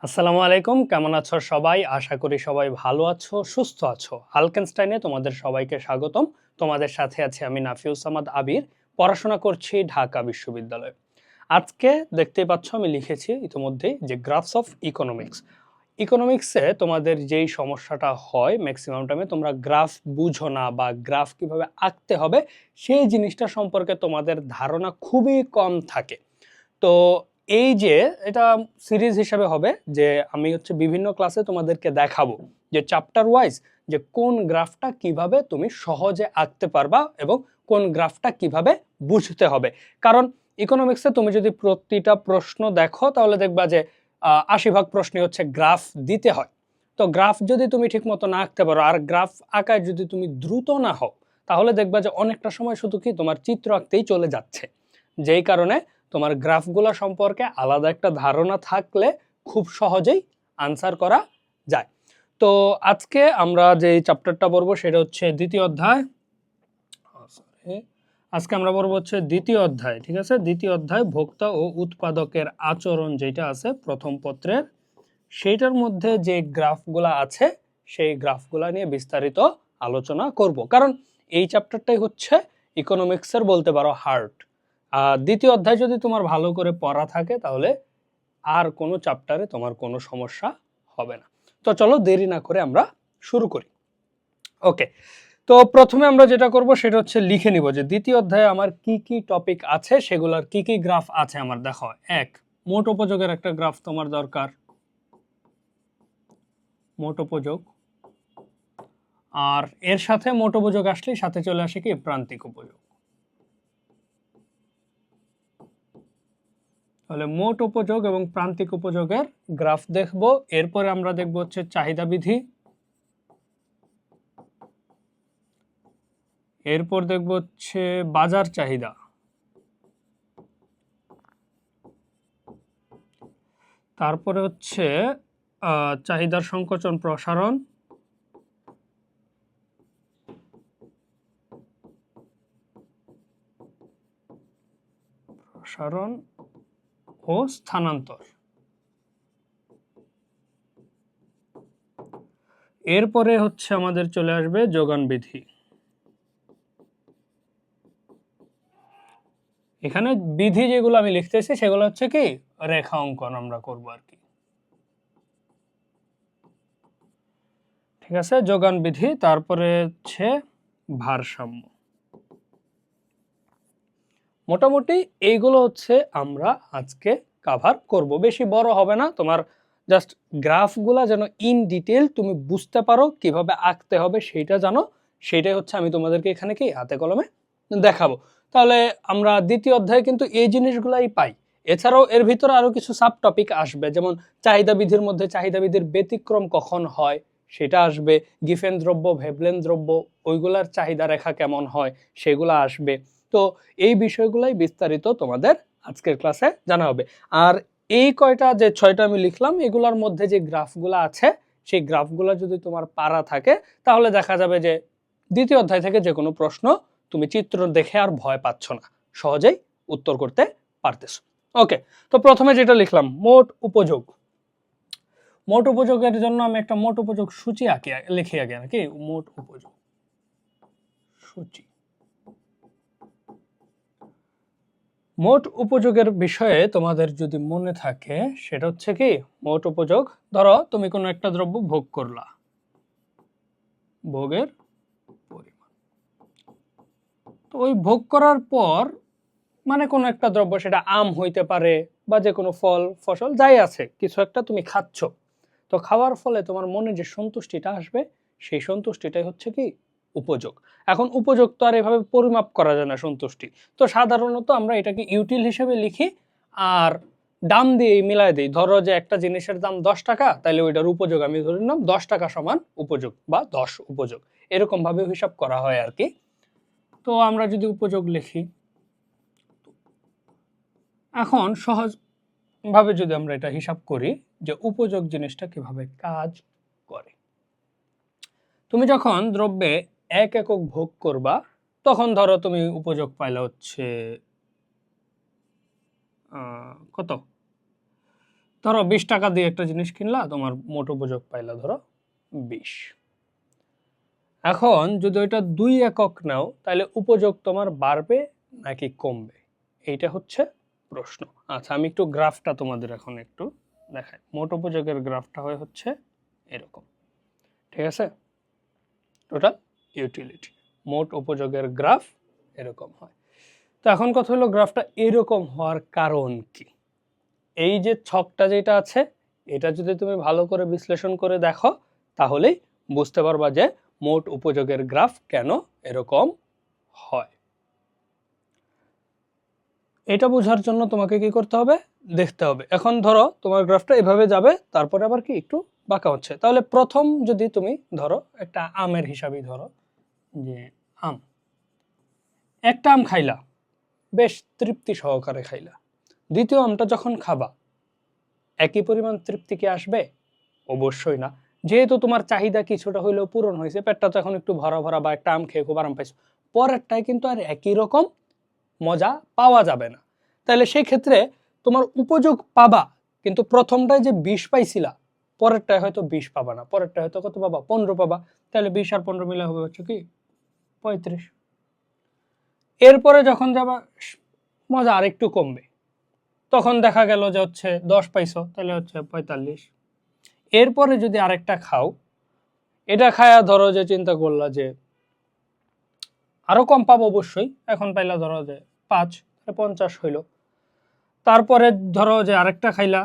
আসসালামু আলাইকুম, কেমন আছো সবাই? আশা করি সবাই ভালো আছো, সুস্থ আছো। হালকেনস্টাইনে তোমাদের সবাইকে স্বাগতম। তোমাদের সাথে আছি আমি নাফিউস সামাদ আবির। পড়াশোনা করছি ঢাকা বিশ্ববিদ্যালয়ে। আজকে দেখতেই পাচ্ছ আমি লিখেছি ইতিমধ্যেই যে গ্রাফস অফ ইকোনমিক্স। ইকোনমিক্সে তোমাদের যেই সমস্যাটা হয় ম্যাক্সিমাম টাইমে তোমরা গ্রাফ বুঝো না বা গ্রাফ কিভাবে আঁকতে হবে সেই জিনিসটা সম্পর্কে তোমাদের ধারণা খুবই কম থাকে। তো এই যে এটা সিরিজ হিসাবে হবে যে আমি বিভিন্ন ক্লাসে তোমাদেরকে দেখাবো যে চ্যাপ্টার ওয়াইজ যে কোন গ্রাফটা কিভাবে তুমি সহজে আঁকতে পারবা এবং কোন গ্রাফটা কিভাবে বুঝতে হবে। কারণ ইকোনমিক্সে তুমি যদি প্রতিটা প্রশ্ন দেখো তাহলে দেখবা যে ৮০ ভাগ প্রশ্নই গ্রাফ দিতে হয়। তো গ্রাফ যদি তুমি ঠিক মতো না আঁকতে পারো আর গ্রাফ আঁকায় যদি তুমি দ্রুত না হও তাহলে দেখবা যে অনেকটা সময় শুধু কি তোমার চিত্র আঁকতেই চলে যাচ্ছে। যেই কারণে তোমার গ্রাফগুলো সম্পর্কে আলাদা একটা ধারণা থাকলে খুব সহজেই আনসার করা যায়। তো আজকে আমরা যে চ্যাপ্টারটা পড়বো সেটা দ্বিতীয় অধ্যায়। আজকে আমরা পড়বো দ্বিতীয় অধ্যায়, ঠিক আছে? দ্বিতীয় অধ্যায় ভোক্তা ও উৎপাদকের আচরণ যেটা আছে প্রথম পত্রের, সেইটার মধ্যে যে গ্রাফগুলা আছে সেই গ্রাফগুলা নিয়ে বিস্তারিত আলোচনা করব। কারণ এই চ্যাপ্টারটাই ইকোনমিক্সের বলতে পারো হার্ট। দ্বিতীয় অধ্যায় যদি তোমার ভালো করে পড়া থাকে তাহলে আর কোনো চ্যাপ্টারে তোমার কোনো সমস্যা হবে না। তো চলো দেরি না করে আমরা শুরু করি। ওকে, তো প্রথমে আমরা যেটা করব সেটা লিখে নিব যে দ্বিতীয় অধ্যায়ে আমার কি কি টপিক আছে, সেগুলোর কি কি গ্রাফ আছে আমার। দেখো, এক, মোট উপযোগের একটা গ্রাফ তোমার দরকার, মোট উপযোগ। আর এর সাথে মোট উপযোগ আসলেই সাথে চলে আসে কি প্রান্তিক উপযোগ। তাহলে মোট উপযোগ এবং প্রান্তিক উপযোগের গ্রাফ দেখব। এরপরে আমরা দেখব চাহিদা বিধি। এরপর দেখব বাজার চাহিদা। তারপরে চাহিদার সংকোচন প্রসারণ। প্রসারণ ও স্থানান্তর। এরপরে আমাদের চলে আসবে যোগান বিধি। এখানে বিধি যেগুলো আমি লিখতেছি সেগুলো কি রেখা অঙ্কন আমরা করব আর কি, ঠিক আছে? যোগান বিধি, তারপরে ভারসাম্য। মোটামুটি এইগুলো আমরা আজকে কভার করব। বেশি বড় হবে না, তোমার জাস্ট গ্রাফগুলা যেন ইন ডিটেল তুমি বুঝতে পারো, কিভাবে আঁকতে হবে সেইটা জানো, সেটাই আমি তোমাদেরকে এখানে কি হাতে কলমে দেখাবো। তাহলে আমরা দ্বিতীয় অধ্যায়ে কিন্তু এই জিনিসগুলাই পাই। এছাড়াও এর ভিতরে আরো কিছু সাব টপিক আসবে, যেমন চাহিদা বিধির মধ্যে চাহিদা বিধির ব্যতিক্রম কখন হয় সেটা আসবে, গিফেন দ্রব্য ভেবলেন দ্রব্য ওইগুলার চাহিদা রেখা কেমন হয় সেগুলো আসবে। তো এই বিষয়গুলাই বিস্তারিত তোমাদের আজকের ক্লাসে জানা হবে। আর এই কয়টা যে 6টা আমি লিখলাম এগুলোর মধ্যে যে গ্রাফগুলো আছে সেই গ্রাফগুলো যদি তোমার পারা থাকে তাহলে দেখা যাবে যে দ্বিতীয় অধ্যায় থেকে যে কোনো প্রশ্ন তুমি চিত্র দেখে আর ভয় পাচ্ছ না, সহজেই উত্তর করতে পারতেছো। ওকে, তো প্রথমে যেটা লিখলাম মোট উপযোগ। মোট উপযোগের জন্য আমি একটা মোট উপযোগ সূচি লিখি আগে নাকি। মোট উপযোগ সূচি। মোট উপযোগের বিষয়ে তোমাদের যদি মনে থাকে সেটা কি মোট উপযোগ, ধরো তুমি কোনো একটা দ্রব্য ভোগ করলা, ভোগের পরিমাণ। তো ওই ভোগ করার পর মানে কোনো একটা দ্রব্য, সেটা আম হইতে পারে বা যে কোনো ফল ফসল যাই আছে, কিছু একটা তুমি খাচ্ছ। তো খাওয়ার ফলে তোমার মনে যে সন্তুষ্টিটা আসবে সেই সন্তুষ্টিটাই কি উপযোগ। এখন উপযোগ তো আর এভাবে পরিমাপ করা যায় না সন্তুষ্টি, তো সাধারণত আমরা এটাকে ইউটিল হিসেবে লিখি আর দাম দিয়ে মিলাই দিই। ধরো যে একটা জিনিসের দাম 10 টাকা, তাহলে ওইটার উপযোগ আমি ধরে নিলাম 10 টাকা সমান উপযোগ বা 10 উপযোগ, এরকম ভাবে হিসাব করা হয় আর কি। তো আমরা যদি উপযোগ লিখি, এখন সহজ ভাবে যদি আমরা এটা হিসাব করি যে উপযোগ জিনিসটা কিভাবে কাজ করে। তুমি যখন দ্রব্যে 1 একক ভোগ করবা তখন ধরো তুমি উপযোগ পাইলে কত ধরো 20 টাকা দিয়ে একটা জিনিস কিনলা, তোমার মোট উপযোগ পাইলা ধরো 20। এখন যদি ওইটা 2 একক নাও তাহলে উপযোগ তোমার বাড়বে নাকি কমবে, এইটা হচ্ছে প্রশ্ন। আচ্ছা, আমি একটু গ্রাফটা তোমাদের এখন একটু দেখাই। মোট উপযোগের গ্রাফটা হচ্ছে এরকম, ঠিক আছে? টোটাল ইউটিলিটি, মোট উপযোগের গ্রাফ এরকম হয়। তো এখন কথা হলো গ্রাফটা এরকম হওয়ার কারণ কি? এই যে ছকটা যেটা আছে, এটা যদি তুমি ভালো করে বিশ্লেষণ করে দেখো তাহলেই বুঝতে পারবা যে মোট উপযোগের গ্রাফ কেন এরকম হয়। এটা বোঝার জন্য তোমাকে কি করতে হবে, দেখতে হবে। এখন ধরো তোমার গ্রাফটা এভাবে যাবে, তারপরে আবার কি একটু বাঁকা হচ্ছে। তাহলে প্রথম যদি তুমি ধরো একটা আমের হিসাবেই ধরো যে আম, একটা আম খাইলা, বেশ তৃপ্তি সহকারে খাইলা। দ্বিতীয় আমটা যখন খাবা, একই পরিমাণ তৃপ্তি কি আসবে? অবশ্যই না। যেহেতু তোমার চাহিদা কিছুটা হইলেও পূরণ হয়েছে, পেটটা তো এখন একটু ভরা ভরা, বা একটা আম খেয়ে খুব আরাম পাইছো, পরেরটায় কিন্তু আর একই রকম মজা পাওয়া যাবে না। তাহলে সেই ক্ষেত্রে তোমার উপযোগ পাবা, কিন্তু প্রথমটায় যে 20 পাইছিলা, পরেরটায় হয়তো 20 পাবা না, পরেরটায় হয়তো কত পাবা, 15 পাবা। তাহলে 20 আর 15 মিলে হবে হচ্ছে কি 35। এরপরে যখন যাবা মজা আরেকটু কমবে, তখন দেখা গেল যে হচ্ছে 10 পাইছো, তাহলে হচ্ছে 45। এরপরে যদি আরেকটা খাও, এটা খায়া ধরো যে চিন্তা করলা যে আরো কম পাবো অবশ্যই, এখন পাইলা ধরো যে 5, 50 হইল। তারপরে ধরো যে আরেকটা খাইলা,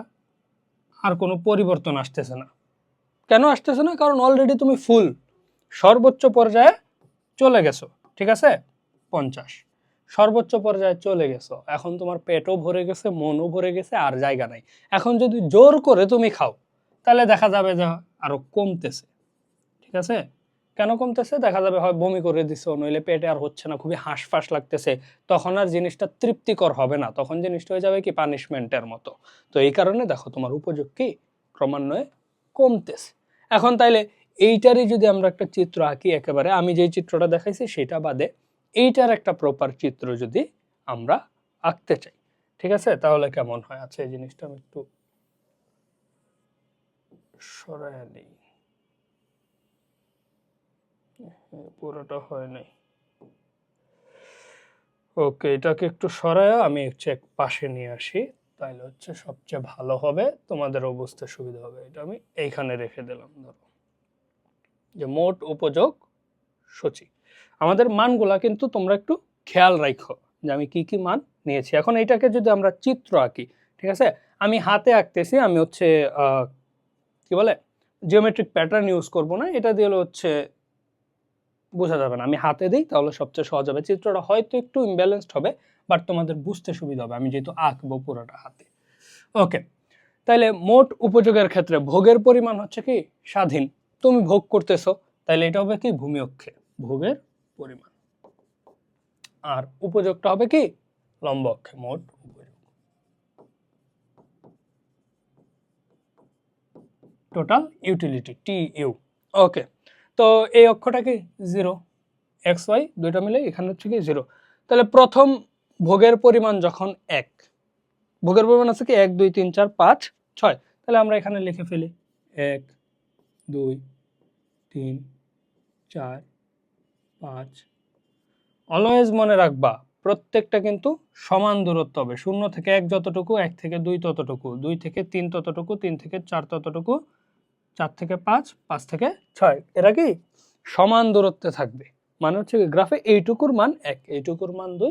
আর কোনো পরিবর্তন আসতেছে না। কেন আসতেছে না? কারণ অলরেডি তুমি ফুল সর্বোচ্চ পর্যায়ে চলে গেছো, ঠিক আছে? 50 সর্বোচ্চ পর্যায়ে চলে গেছো, এখন তোমার পেটও ভরে গেছে, মনও ভরে গেছে, আর জায়গা নাই। এখন যদি জোর করে তুমি খাও, তাহলে দেখা যাবে যে আরো কমতেছে, ঠিক আছে? কেন কমতেছে? দেখা যাবে হয় বমি করে দিছো, নইলে পেটে আর হচ্ছে না, খুবই হাঁসফাঁস লাগতেছে, তখন আর জিনিসটা তৃপ্তিকর হবে না, তখন জিনিসটা হয়ে যাবে কি পানিশমেন্টের মতো। তো এই কারণে দেখো তোমার উপযোগ কি ক্রমান্বয়ে কমতেছে। এখন তাইলে এইটারই যদি আমরা একটা চিত্র আঁকি, একেবারে আমি যেই চিত্রটা দেখাইছি সেটা বাদে এইটার একটা প্রপার চিত্র যদি আমরা আঁকতে চাই, ঠিক আছে, তাহলে কেমন হয়? আচ্ছা, এই জিনিসটা আমি একটু সরাই নিই, পুরোটা হয় নাই। ওকে, এটাকে একটু সরায় আমি হচ্ছে এক পাশে নিয়ে আসি, তাইলে হচ্ছে সবচেয়ে ভালো হবে, তোমাদের বুঝতে সুবিধা হবে। এটা আমি এইখানে রেখে দিলাম। ধরো যে মোট উপযোগ সূচি, আমাদের মানগুলা কিন্তু তোমরা একটু খেয়াল রাখো যে আমি কি কি মান নিয়েছি। এখন এইটাকে যদি আমরা চিত্র আঁকি, ঠিক আছে, আমি হাতে আঁকতেছি, আমি হচ্ছে কি বলে জিওমেট্রিক প্যাটার্ন ইউজ করব না, এটা দিয়ে হচ্ছে বোঝা যাবে না, আমি হাতে দিই তাহলে সবচেয়ে সহজ হবে। চিত্রটা হয়তো একটু ইমব্যালেন্সড হবে, বাট তোমাদের বুঝতে সুবিধা হবে আমি যেহেতু আঁকবো পুরোটা হাতে। ওকে, তাহলে মোট উপযোগের ক্ষেত্রে ভোগের পরিমাণ হচ্ছে কি স্বাধীন, তুমি ভোগ করতেছো, তাহলে এটা হবে কি ভূমি অক্ষে ভোগের পরিমাণ, আর উপযোগটা হবে কি লম্ব অক্ষে মোট উপযোগ, টোটাল ইউটিলিটি টি ইউ। ওকে, তো এই অক্ষটা কি 0, এক্স ওয়াই দুইটা মিলে এখানে হচ্ছে কি 0। তাহলে প্রথম ভোগের পরিমাণ যখন 1, ভোগের পরিমাণ আছে কি 1 2 3 4 5 6, তাহলে আমরা এখানে লিখে ফেলি 1 2 3 4 5। অলওয়েজ মনে রাখবা প্রত্যেকটা কিন্তু সমান দূরত্ব হবে, 0 থেকে 1 যতটুকু, 1 থেকে 2 ততটুকু, 2 থেকে 3 ততটুকু, 3 থেকে 4 ততটুকু, 4 থেকে 5, 5 থেকে 6, এরা কি সমান দূরত্বে থাকবে। মানে হচ্ছে গ্রাফে এইটুকুর মান 1, এইটুকুর মান 2,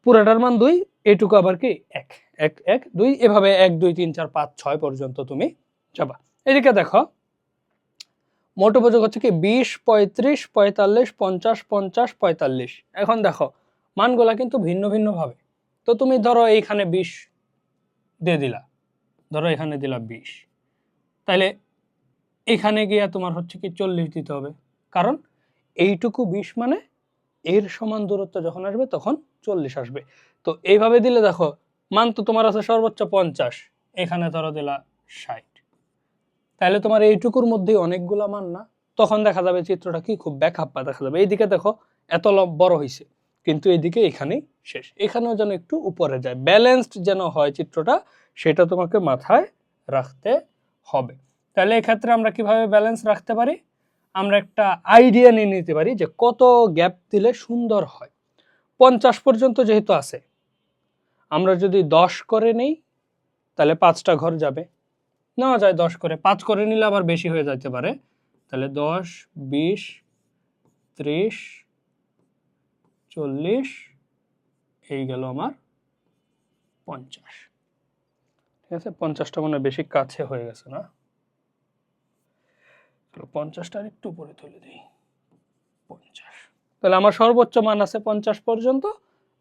পুরাটার মান 2, এইটুকু আবার কি 1 1 1 2, এভাবে 1 2 3 4 5 6 পর্যন্ত তুমি যাবা। এদিকে দেখো মোট উপযোগ হচ্ছে কি 20 35 45 50 50 45। এখন দেখো মানগুলা কিন্তু ভিন্ন ভিন্ন ভাবে, তো তুমি ধরো এইখানে 20 দিয়ে দিলা, ধরো এখানে দিলা 20, তাইলে এখানে গিয়া তোমার হচ্ছে কি 40 দিতে হবে, কারণ এইটুকু 20 মানে এর সমান দূরত্ব যখন আসবে তখন 40 আসবে। তো এইভাবে দিলে দেখো মান তো তোমার আছে সর্বোচ্চ 50, এখানে ধরো দিলা 60, তাহলে তোমার এইটুকুর মধ্যেই অনেকগুলা মান না, তখন দেখা যাবে চিত্রটা কি খুব ব্যাকআপা দেখা যাবে। এইদিকে দেখো এত বড় হয়েছে, কিন্তু এদিকে এখানেই শেষ, এখানেও যেন একটু উপরে যায়, ব্যালেন্সড যেন হয় চিত্রটা, সেটা তোমাকে মাথায় রাখতে হবে। তাহলে এক্ষেত্রে আমরা কিভাবে ব্যালেন্স রাখতে পারি, আমরা একটা আইডিয়া নিয়ে নিতে পারি যে কত গ্যাপ দিলে সুন্দর হয়। 50 পর্যন্ত যেহেতু আছে, আমরা যদি 10 করে নেই তাহলে 5টা ঘর যাবে, নেওয়া যায় 10 করে, 5 করে নিলে আবার বেশি হয়ে যেতে পারে। তাহলে 10, 20, 30, 40, এই গেল আমার 50। ঠিক আছে, 50টা মনে বেশি কাছে হয়ে গেছে না, 50টা একটু উপরে তুলে দিই, 50। তাহলে আমার সর্বোচ্চ মান আছে 50 পর্যন্ত,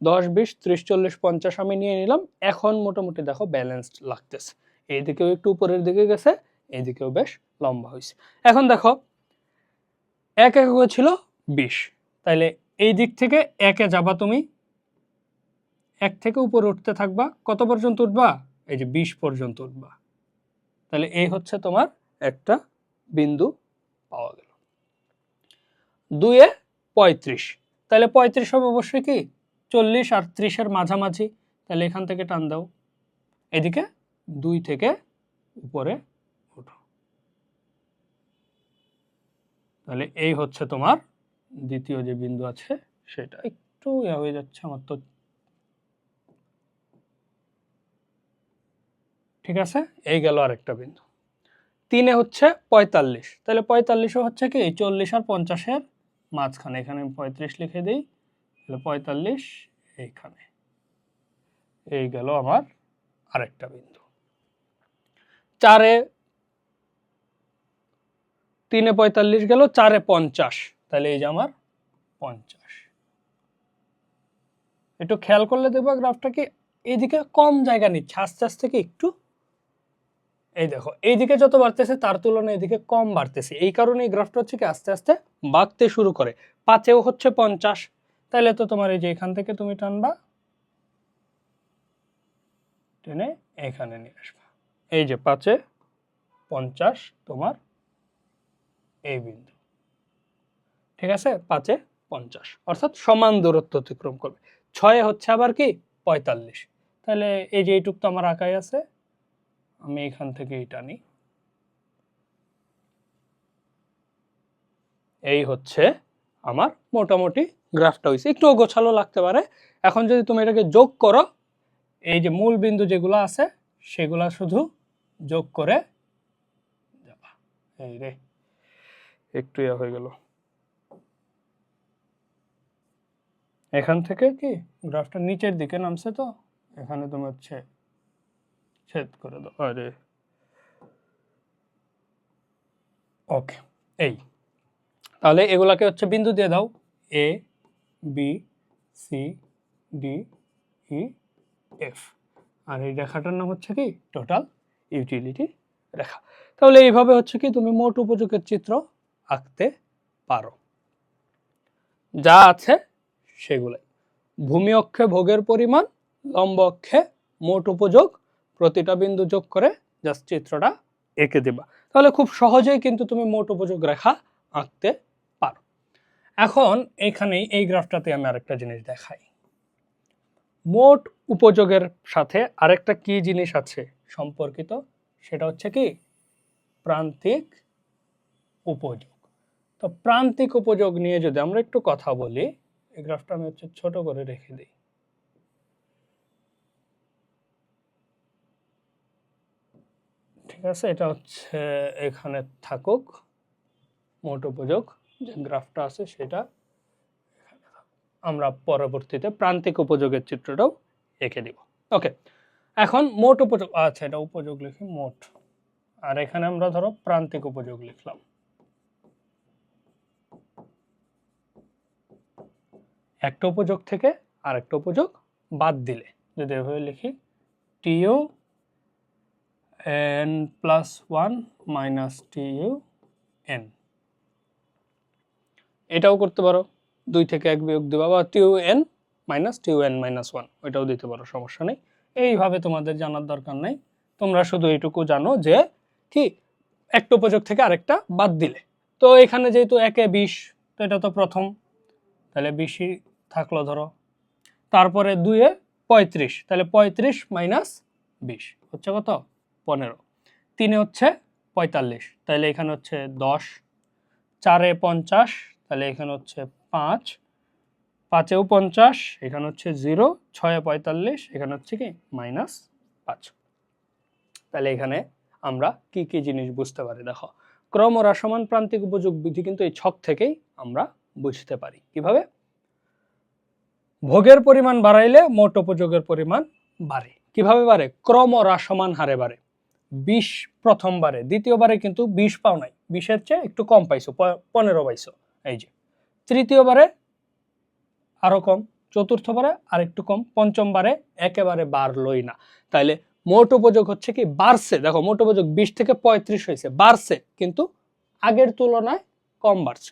10, 20, 30, 40, 50 আমি নিয়ে নিলাম। এখন মোটামুটি দেখো ব্যালেন্সড লাগতেছে, এইদিকেও একটু উপরের দিকে গেছে, এইদিকেও বেশ লম্বা হয়েছে। এখন দেখো এক একক ছিল 20, তাইলে এই দিক থেকে একে যাবা তুমি, এক থেকে উপরে উঠতে থাকবা, কত পর্যন্ত উঠবা, এই যে 20 পর্যন্ত উঠবা। তাহলে এই হচ্ছে তোমার একটা বিন্দু পাওয়া গেল। 2 এ 35, তাহলে 35 হবে অবশ্যই কি 40 আর 30-এর মাঝামাঝি, তাহলে এখান থেকে টান দাও, এদিকে 2 থেকে উপরে ওঠো। তাহলে এই হচ্ছে তোমার দ্বিতীয় যে বিন্দু আছে সেটা, একটু হয়ে যাচ্ছে আমার তো, ঠিক আছে, এই গেল আরেকটা বিন্দু। 3 এ হচ্ছে 45, তাহলে 45ও হচ্ছে কি 40 আর 50-এর মাঝখানে, এখানে 35 লিখে দিই, তাহলে 45 এইখানে, এই গেল আমার আরেকটা বিন্দু। 4 এ 3 এ 45 গেল, 4 এ 50, তাহলে এই যে আমার 50। একটু খেয়াল করলে দেখবা গ্রাফটা কি এইদিকে কম জায়গা নিচ্ছে আস্তে আস্তে, কি একটু এই দেখো এইদিকে যত বাড়তেছে তার তুলনায় এদিকে কম বাড়তেছে, এই কারণে এই গ্রাফটা হচ্ছে কি আস্তে আস্তে বাড়তে শুরু করে। 5-এও হচ্ছে 50, তাহলে তো তোমার এই যে এখান থেকে তুমি টানবা, টেনে এখানে নিয়ে আসবা, এই যে 5-এ 50 তোমার এই বিন্দু, ঠিক আছে, 5-এ 50 অর্থাৎ সমান দূরত্ব অতিক্রম করবে। 6-এ হচ্ছে আবার কি 45, তাহলে এই যে এইটুক তো আমার আঁকাই আছে, আমি এখান থেকে টানি, এই হচ্ছে আমার মোটামুটি গ্রাফটা হয়েছে, একটু গোছালো লাগতে পারে। এখন যদি তুমি এটাকে যোগ করো, এই যে মূল বিন্দু যেগুলো আছে সেগুলা শুধু যোগ করে যাবা, এই রে একটু হয়ে গেল, এখান থেকে কি গ্রাফটা নিচের দিকে নামছে, তো এখানে তুমি হচ্ছে ছেদ করে দাও, আরে ওকে, এই তাহলে এগুলাকে হচ্ছে বিন্দু দিয়ে দাও, A B C D E F, আর এই রেখাটার নাম হচ্ছে কি টোটাল ইউটিলিটি রেখা। তাহলে এইভাবে হচ্ছে কি তুমি মোট উপযোগের চিত্র আঁকতে পারো। যা আছে সেগুলাই, ভূমি অক্ষে ভোগের পরিমাণ, লম্ব অক্ষে মোট উপযোগ, প্রতিটা বিন্দু যোগ করে জাস্ট চিত্রটা এঁকে দেবা, তাহলে খুব সহজেই কিন্তু তুমি মোট উপযোগ রেখা আঁকতে পারো। এখন এইখানেই এই গ্রাফটাতে আমি আরেকটা জিনিস দেখাই, মোট উপযোগের সাথে আরেকটা কি জিনিস আছে সম্পর্কিত, সেটা হচ্ছে কি প্রান্তিক উপযোগ। তো প্রান্তিক উপযোগ নিয়ে যদি আমরা একটু কথা বলি, এই গ্রাফটা আমি হচ্ছে ছোট করে রেখে দিই, ঠিক আছে, এটা হচ্ছে এখানে থাকুক, মোট উপযোগ যে গ্রাফটা আছে সেটা, আমরা পরবর্তীতে প্রান্তিক উপযোগের চিত্রটাও এঁকে দিব। ওকে, এখন মোট উপযোগ, আচ্ছা এটা উপযোগ লিখি মোট, আর এখানে আমরা ধরো প্রান্তিক উপযোগ লিখলাম। একটা উপযোগ থেকে আরেকটা উপযোগ বাদ দিলে যদি এভাবে লিখি, TU N plus 1 minus TU N, এটাও করতে পারো, 2 থেকে 1 বিয়োগ দিবা, বা TU N minus TU N minus 1 ওইটাও দিতে পারো, সমস্যা নেই। এইভাবে তোমাদের জানার দরকার নাই, তোমরা শুধু এইটুকু জানো যে কি একটা উপযোগ থেকে আরেকটা বাদ দিলে, তো এখানে যেহেতু 1-এ 20, তো এটা তো প্রথম, তাহলে 20 থাকলো ধরো, তারপরে 2-এ 35, তাহলে 35 মাইনাস 20 হচ্ছে কত? 15। 3-এ হচ্ছে 45, তাহলে এখানে হচ্ছে 10। 4-এ 50, তাহলে এখানে হচ্ছে 5। 5-এও 50, এখানে হচ্ছে 0। 6-এ 45, এখানে হচ্ছে কি -5। তাহলে এখানে আমরা কি কি জিনিস বুঝতে পারি দেখো, ক্রম ও হ্রাসমান প্রান্তিক উপযোগ বিধি কিন্তু এই ছক থেকেই আমরা বুঝতে পারি। কিভাবে? ভোগের পরিমাণ বাড়াইলে মোট উপযোগের পরিমাণ বাড়ে। কিভাবে বাড়ে? ক্রম ও হ্রাসমান হারে বাড়ে। 20 প্রথমবারে, দ্বিতীয়বারে কিন্তু 20 পাও নাই, 20-এর চেয়ে একটু কম পাইছো, 15 পাইছো, এই যে। তৃতীয়বারে আরো কম, চতুর্থবারে আর একটু কম, পঞ্চমবারে একেবারে বাড়লই না। তাইলে মোট উপযোগ হচ্ছে কি বাড়ছে, দেখো মোট উপযোগ 20 থেকে 35 হয়েছে, বাড়ছে কিন্তু আগের তুলনায় কম বাড়ছে।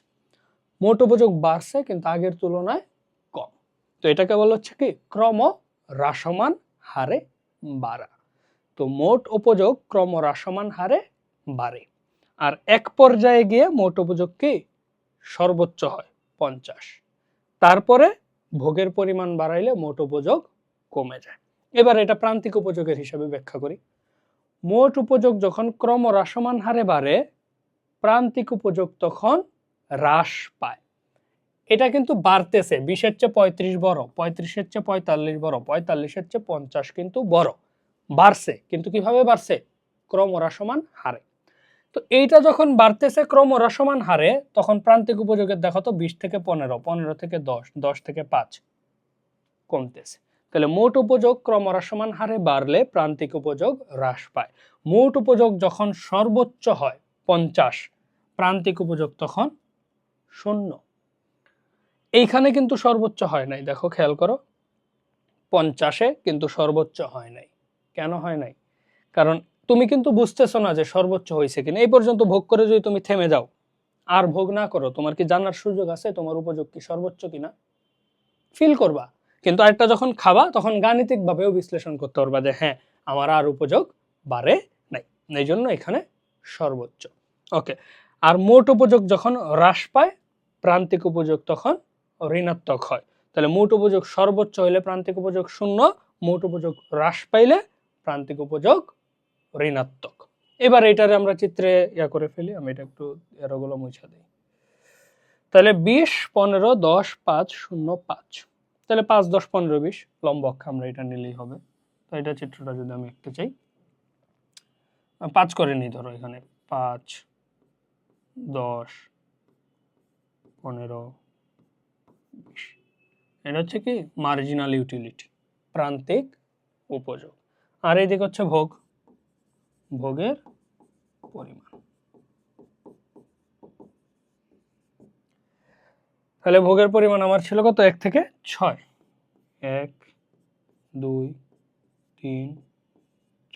মোট উপযোগ বাড়ছে কিন্তু আগের তুলনায় কম, তো এটাকে বলা হচ্ছে কি ক্রম হ্রাসমান হারে বাড়া। তো মোট উপযোগ ক্রম হ্রাসমান হারে বাড়ে, আর এক পর্যায়ে গিয়ে মোট উপযোগ কি সর্বোচ্চ হয় 50। তারপরে ভোগের পরিমাণ বাড়াইলে মোট উপযোগ কমে যায়। এবার এটা প্রান্তিক উপযোগের হিসাবে ব্যাখ্যা করি। মোট উপযোগ যখন ক্রম হ্রাসমান হারে বাড়ে, প্রান্তিক উপযোগ তখন হ্রাস পায়। এটা কিন্তু বাড়তেছে, 20-এর চেয়ে 35 বড়, 35-এর চেয়ে 45 বড়, 45-এর চেয়ে 50 কিন্তু বড়, বাড়ছে। কিন্তু কিভাবে বাড়ছে? ক্রম হ্রাসমান হারে। তো এইটা যখন বাড়তেছে ক্রম হ্রাসমান হারে, তখন প্রান্তিক উপযোগের দেখো তো 20 থেকে 15, 15 থেকে 10, 10 থেকে 5 কমতেছে। তাহলে মোট উপযোগ ক্রম হ্রাসমান হারে বাড়লে প্রান্তিক উপযোগ হ্রাস পায়। মোট উপযোগ যখন সর্বোচ্চ হয় 50, প্রান্তিক উপযোগ তখন 0। এইখানে কিন্তু সর্বোচ্চ হয় নাই, দেখো খেয়াল করো, 50-এ কিন্তু সর্বোচ্চ হয় নাই। কেন হয় নাই? কারণ তুমি কিন্তু বুঝতেছো না যে সর্বোচ্চ হয়েছে কিনা। এই পর্যন্ত ভোগ করে যদি তুমি থেমে যাও, আর ভোগ না করো, তোমার কি জানার সুযোগ আছে তোমার উপযোগ কি সর্বোচ্চ কিনা? ফিল করবা, কিন্তু আরেকটা যখন খাবা তখন গাণিতিক ভাবেও বিশ্লেষণ করতে পারবা যে হ্যাঁ আমার আর উপযোগ বাড়ে নাই, এই জন্য এখানে সর্বোচ্চ। ওকে, আর মোট উপযোগ যখন হ্রাস পায়, প্রান্তিক উপযোগ তখন ঋণাত্মক হয়। তাহলে মোট উপযোগ সর্বোচ্চ হইলে প্রান্তিক উপযোগ 0, মোট উপযোগ হ্রাস পাইলে প্রান্তিক উপযোগ ঋণাত্মক। এবার এটারে আমরা চিত্রে ইয়া করে ফেলি, আমি এটা একটু এরোগুলো মুছে দিই। তাহলে 20, 15, 10, 5, 0, 5, তাহলে 5, 10, 15, 20 লম্ব অক্ষ আমরা এটা নিলেই হবে। তো এটা চিত্রটা যদি আমি একটু চাই, 5 করে নিই ধরো, এখানে 5, 10, 15, 20, এটা হচ্ছে কি মার্জিনাল ইউটিলিটি, প্রান্তিক উপযোগ। আর এইদিকে হচ্ছে ভোগ, ভোগের পরিমাণ। তাহলে ভোগের পরিমাণ আমার ছিল কত? 1 থেকে 6। 1, 2, 3,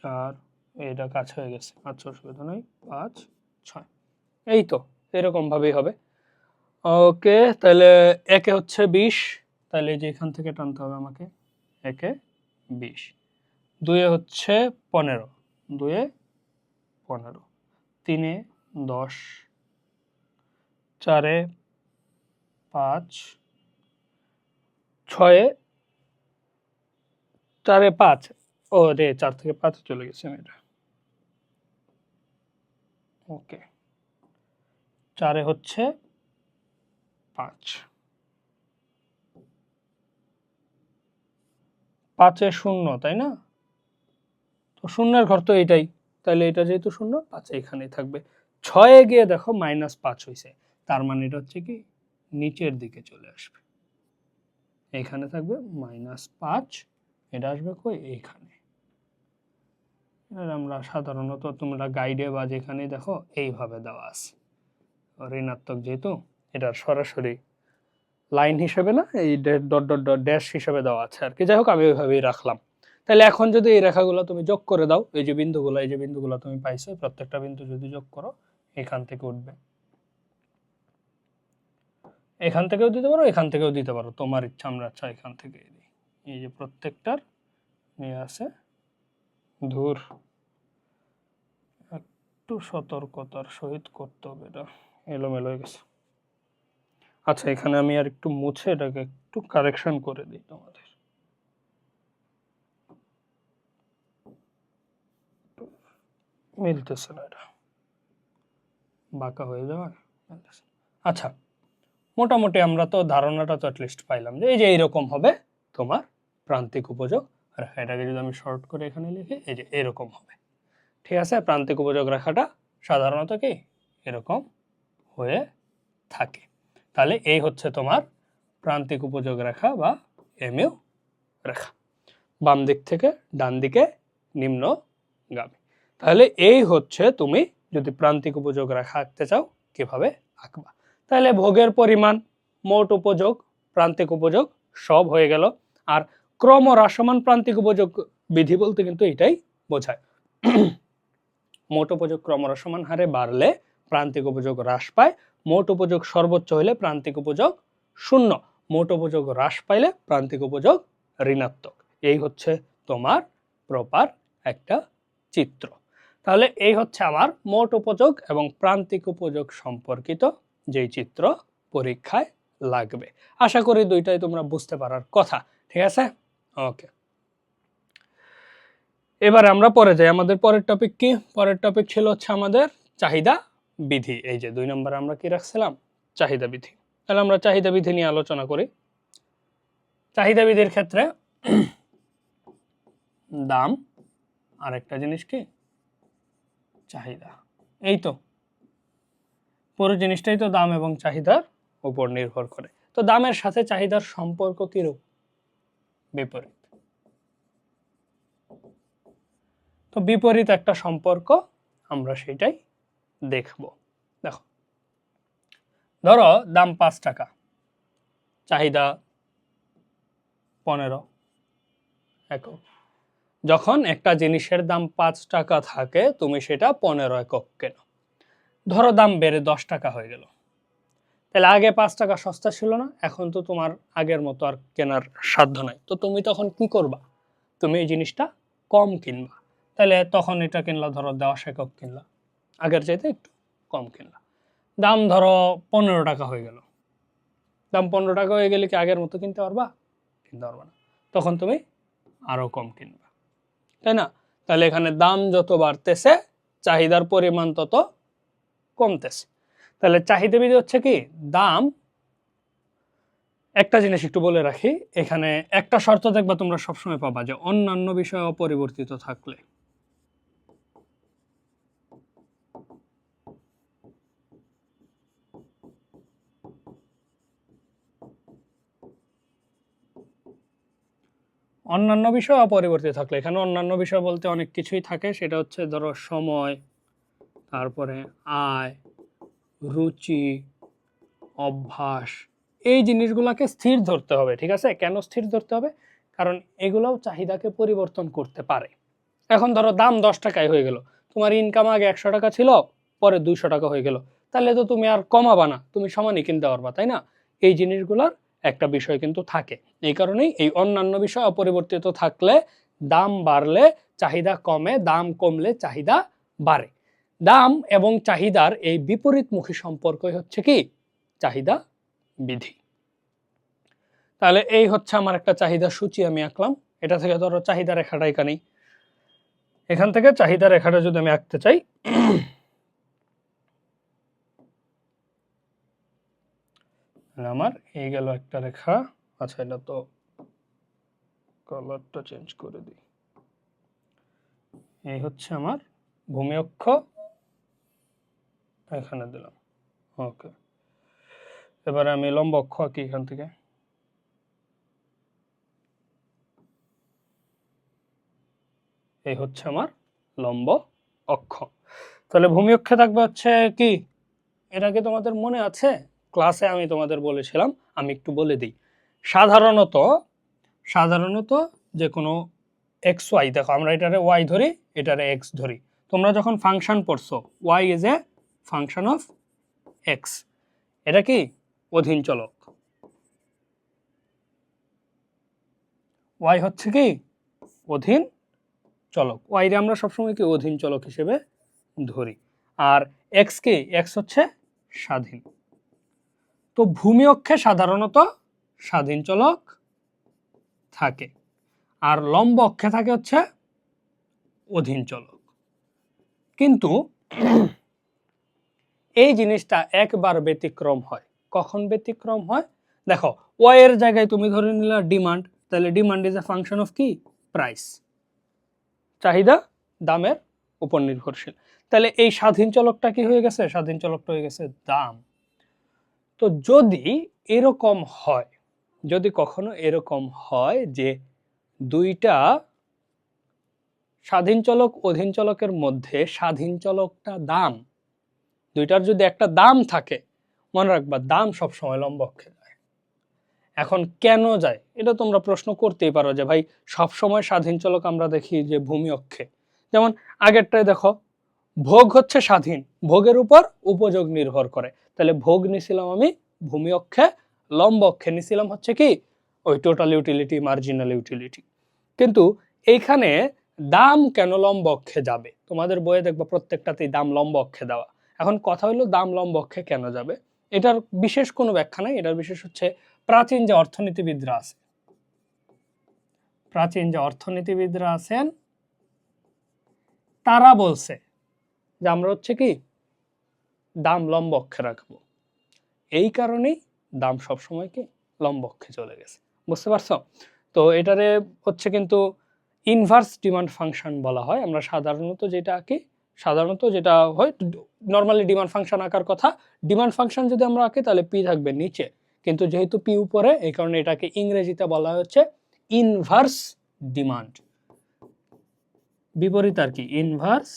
4, এটা কাজ হয়ে গেছে, আচ্ছা অসুবিধা নেই, 5, 6, এই তো এরকম ভাবেই হবে। ওকে, তাহলে একে হচ্ছে 20, তাহলে যে এখান থেকে টানতে হবে আমাকে, একে 20, 2-এ হচ্ছে 15, 2-এ 15, 3-এ 10, 4-এ 5, 6-এ 4-এ 5, ও রে 4 থেকে 5 চলে গেছে এটা। ওকে, 4-এ হচ্ছে 5, 5-এ 0, তাই না? তো শূন্যের ঘর তো এটাই, তাহলে এটা যেহেতু 0, 5 এখানেই থাকবে। 6-এ গিয়ে দেখো -5 হয়েছে, তার মানে এটা হচ্ছে কি নিচের দিকে চলে আসবে, এখানে থাকবে -5, এটা আসবে কই এইখানে। আমরা সাধারণত তোমরা গাইডে বা যেখানে দেখো এইভাবে দেওয়া আছে, ঋণাত্মক যেহেতু এটা সরাসরি লাইন হিসেবে না, এই ডট ডট ডট ড্যাশ হিসেবে দেওয়া আছে আর কি। যাই হোক আমি ওইভাবেই রাখলাম। তাহলে এখন যদি এই রেখাগুলো তুমি যোগ করে দাও, এই যে বিন্দুগুলো তুমি পাইছো, প্রত্যেকটা বিন্দু যদি যোগ করো এখান থেকে উঠবে, এখান থেকেও দিতে পারো, এখান থেকেও দিতে পারো, তোমার ইচ্ছা। আমরা আচ্ছা এখান থেকে দিই, এই যে প্রত্যেকটার নিয়ে আছে ধূর, একটু সতর্কতার সহিত করতে হবে, এটা এলোমেলো হয়ে গেছে। আচ্ছা এখানে আমি আর একটু মুছে এটাকে একটু কারেকশন করে দিই তোমাদের, মিলতেছে না, এটা বাঁকা হয়ে যাওয়ার। আচ্ছা, মোটামুটি আমরা তো ধারণাটা তো অ্যাটলিস্ট পাইলাম যে এই যে এইরকম হবে তোমার প্রান্তিক উপযোগ রেখা। এটাকে যদি আমি শর্ট করে এখানে লিখি, এই যে এরকম হবে, ঠিক আছে। প্রান্তিক উপযোগ রেখাটা সাধারণত কি এরকম হয়ে থাকে। তাহলে এই হচ্ছে তোমার প্রান্তিক উপযোগ রেখা বা এমইউ রেখা, বাম দিক থেকে ডান দিকে নিম্নগামী। তাহলে এই হচ্ছে তুমি যদি প্রান্তিক উপযোগ রেখা আঁকতে চাও কিভাবে আঁকবা। তাহলে ভোগের পরিমাণ, মোট উপযোগ, প্রান্তিক উপযোগ সব হয়ে গেল। আর ক্রমহ্রাসমান প্রান্তিক উপযোগ বিধি বলতে কিন্তু এটাই বোঝায়। মোট উপযোগ ক্রমহ্রাসমান হারে বাড়লে প্রান্তিক উপযোগ হ্রাস পায়, মোট উপযোগ সর্বোচ্চ হলে প্রান্তিক উপযোগ শূন্য, মোট উপযোগ হ্রাস পাইলে প্রান্তিক উপযোগ ঋণাত্মক। এই হচ্ছে তোমার প্রপার একটা চিত্র। তাহলে এই হচ্ছে আমার মোট উপযোগ এবং প্রান্তিক উপযোগ সম্পর্কিত যেই চিত্র পরীক্ষায় লাগবে। আশা করি দুইটাই তোমরা বুঝতে পারার কথা, ঠিক আছে? ওকে, এবারে আমরা পরে যাই। আমাদের পরের টপিক কি? পরের টপিক ছিল হচ্ছে আমাদের চাহিদা বিধি। এই যে 2 নম্বরে আমরা কি রাখছিলাম? চাহিদা বিধি। তাহলে আমরা চাহিদা বিধি নিয়ে আলোচনা করি। চাহিদা বিধির ক্ষেত্রে দাম আর একটা জিনিস কি চাহিদা, এই তো পুরো জিনিসটাই তো দাম এবং চাহিদার উপর নির্ভর করে। তো দামের সাথে চাহিদার সম্পর্ক কিরূপ? বিপরীত। তো বিপরীত একটা সম্পর্ক, আমরা সেটাই দেখব। দেখো, ধরো দাম 5 টাকা, চাহিদা 15 একক। যখন একটা জিনিসের দাম 5 টাকা থাকে, তুমি সেটা 15 একক কেনো। ধরো দাম বেড়ে 10 টাকা হয়ে গেল, তাহলে আগে 5 টাকা সস্তা ছিল না, এখন তো তোমার আগের মতো আর কেনার সাধ্য নাই। তো তুমি তখন কি করবা? তুমি এই জিনিসটা কম কিনবা। তাহলে তখন এটা কিনলা, ধরো 10 একক কিনলা, আগের চাইতে একটু কম কিনলা। দাম ধরো 15 টাকা হয়ে গেল, দাম 15 টাকা হয়ে গেলে কি আগের মতো কিনতে পারবা? কিনতে পারবা না, তখন তুমি আরো কম কিনবা, তাই না? তাহলে এখানে দাম যত বাড়তেছে চাহিদার পরিমাণ তত কমতেছে। তাহলে চাহিদা বিধি হচ্ছে কি, দাম, একটা জিনিস একটু বলে রাখি, এখানে একটা শর্ত দেখবা তোমরা সবসময় পাবা যে অন্যান্য বিষয় অপরিবর্তিত থাকলে। অন্যান্য বিষয় অপরিবর্তিত থাকলে, এখানে অন্যান্য বিষয় বলতে অনেক কিছুই থাকে। সেটা হচ্ছে ধরো সময়, তারপরে আয়, রুচি, অভ্যাস, এই জিনিসগুলোকে স্থির ধরতে হবে, ঠিক আছে? কেন স্থির ধরতে হবে? কারণ এগুলোও চাহিদাকে পরিবর্তন করতে পারে। এখন ধরো দাম 10 টাকায় হয়ে গেল, তোমার ইনকাম আগে 100 টাকা ছিল, পরে 200 টাকা হয়ে গেল, তাহলে তো তুমি আর কমাবা না, তুমি সমানই কিনতে পারবা, তাই না? এই জিনিসগুলোর একটা বিষয় কিন্তু থাকে। এই কারণেই এই অন্যান্য বিষয় অপরিবর্তিত থাকলে দাম বাড়লে চাহিদা কমে, দাম কমলে চাহিদা বাড়ে। দাম এবং চাহিদার এই বিপরীতমুখী সম্পর্কই হচ্ছে কি চাহিদা বিধি। তাহলে এই হচ্ছে আমার একটা চাহিদা সূচি আমি আঁকলাম। এটা থেকে ধরো চাহিদা রেখাটা এখানেই, এখান থেকে চাহিদা রেখাটা যদি আমি আঁকতে চাই, আমার এই গেল একটা রেখা। আচ্ছা, এটা তো কালারটা চেঞ্জ করে দিই। এই হচ্ছে আমার ভূমি অক্ষ, এখানে দিলাম। ওকে, এবারে আমি লম্ব অক্ষ আঁকি এখান থেকে। এই হচ্ছে আমার লম্ব অক্ষ। তাহলে ভূমি অক্ষে থাকবে হচ্ছে কি, এটা কি তোমাদের মনে আছে? ক্লাসে আমি তোমাদের বলেছিলাম, আমি একটু বলে দিই। সাধারণত যে কোনো এক্স ওয়াই, দেখো আমরা এটারে ওয়াই ধরি, এটারে এক্স ধরি। তোমরা যখন ফাংশন পড়ছো, y is a function of x, এটা কি অধীন চলক। ওয়াই হচ্ছে কি অধীন চলক, ওয়াই রে আমরা সবসময় কি অধীন চলক হিসেবে ধরি। আর এক্স কি, এক্স হচ্ছে স্বাধীন। তো ভূমি অক্ষে সাধারণত স্বাধীন চলক থাকে, আর লম্ব অক্ষে থাকে হচ্ছে অধীন চলক। কিন্তু এই জিনিসটা একবার ব্যতিক্রম হয়। কখন ব্যতিক্রম হয়? দেখো, ওয়াই এর জায়গায় তুমি ধরে নিলা ডিমান্ড, তাহলে demand is a function of কি? প্রাইস, চাহিদা দামের উপর নির্ভরশীল। তাহলে এই স্বাধীন চলকটা কি হয়ে গেছে? স্বাধীন চলকটা হয়ে গেছে দাম। তো যদি এরকম হয়, যদি কখনো এরকম হয় যে দুইটা স্বাধীন চলক অধীন চলকের মধ্যে স্বাধীন চলকটা দাম, দুইটার যদি একটা দাম থাকে, মনে রাখবা দাম সবসময় লম্ব অক্ষে যায়। এখন কেন যায় এটা তোমরা প্রশ্ন করতেই পারো যে ভাই সবসময় স্বাধীন চলক আমরা দেখি যে ভূমি অক্ষে। যেমন আগেরটায় দেখো, ভোগ হচ্ছে স্বাধীন, ভোগের উপর উপযোগ নির্ভর করে, তাহলে ভোগ নিছিলাম আমি ভূমি অক্ষে, লম্ব অক্ষে নিছিলাম হচ্ছে কি ওই টোটাল ইউটিলিটি, মার্জিনাল ইউটিলিটি। কিন্তু এইখানে দাম কেন লম্ব অক্ষে যাবে? তোমাদের বইয়ে দেখবা প্রত্যেকটাতেই দাম লম্ব অক্ষে দেওয়া। এখন কথা হলো দাম লম্ব অক্ষে কেন যাবে, এটার বিশেষ কোনো ব্যাখ্যা নাই। এটার বিশেষ হচ্ছে প্রাচীন যে অর্থনীতিবিদরা আছে, প্রাচীন যে অর্থনীতিবিদরা আছেন তারা বলছে যে আমরা হচ্ছে কি দাম লম্ব অক্ষে রাখবো, এই কারণেই দাম সবসময় কি লম্ব অক্ষে চলে গেছে। বুঝতে পারছো? তো এটারে হচ্ছে কিন্তু ইনভার্স ডিমান্ড ফাংশন বলা হয়। আমরা সাধারণত যেটা হয় নর্মালি ডিমান্ড ফাংশন আঁকার কথা, ডিমান্ড ফাংশন যদি আমরা আঁকি তাহলে পি থাকবে নিচে, কিন্তু যেহেতু পি উপরে এই কারণে এটাকে ইংরেজিতে বলা হচ্ছে ইনভার্স ডিমান্ড। বিপরীত আর কি, ইনভার্স।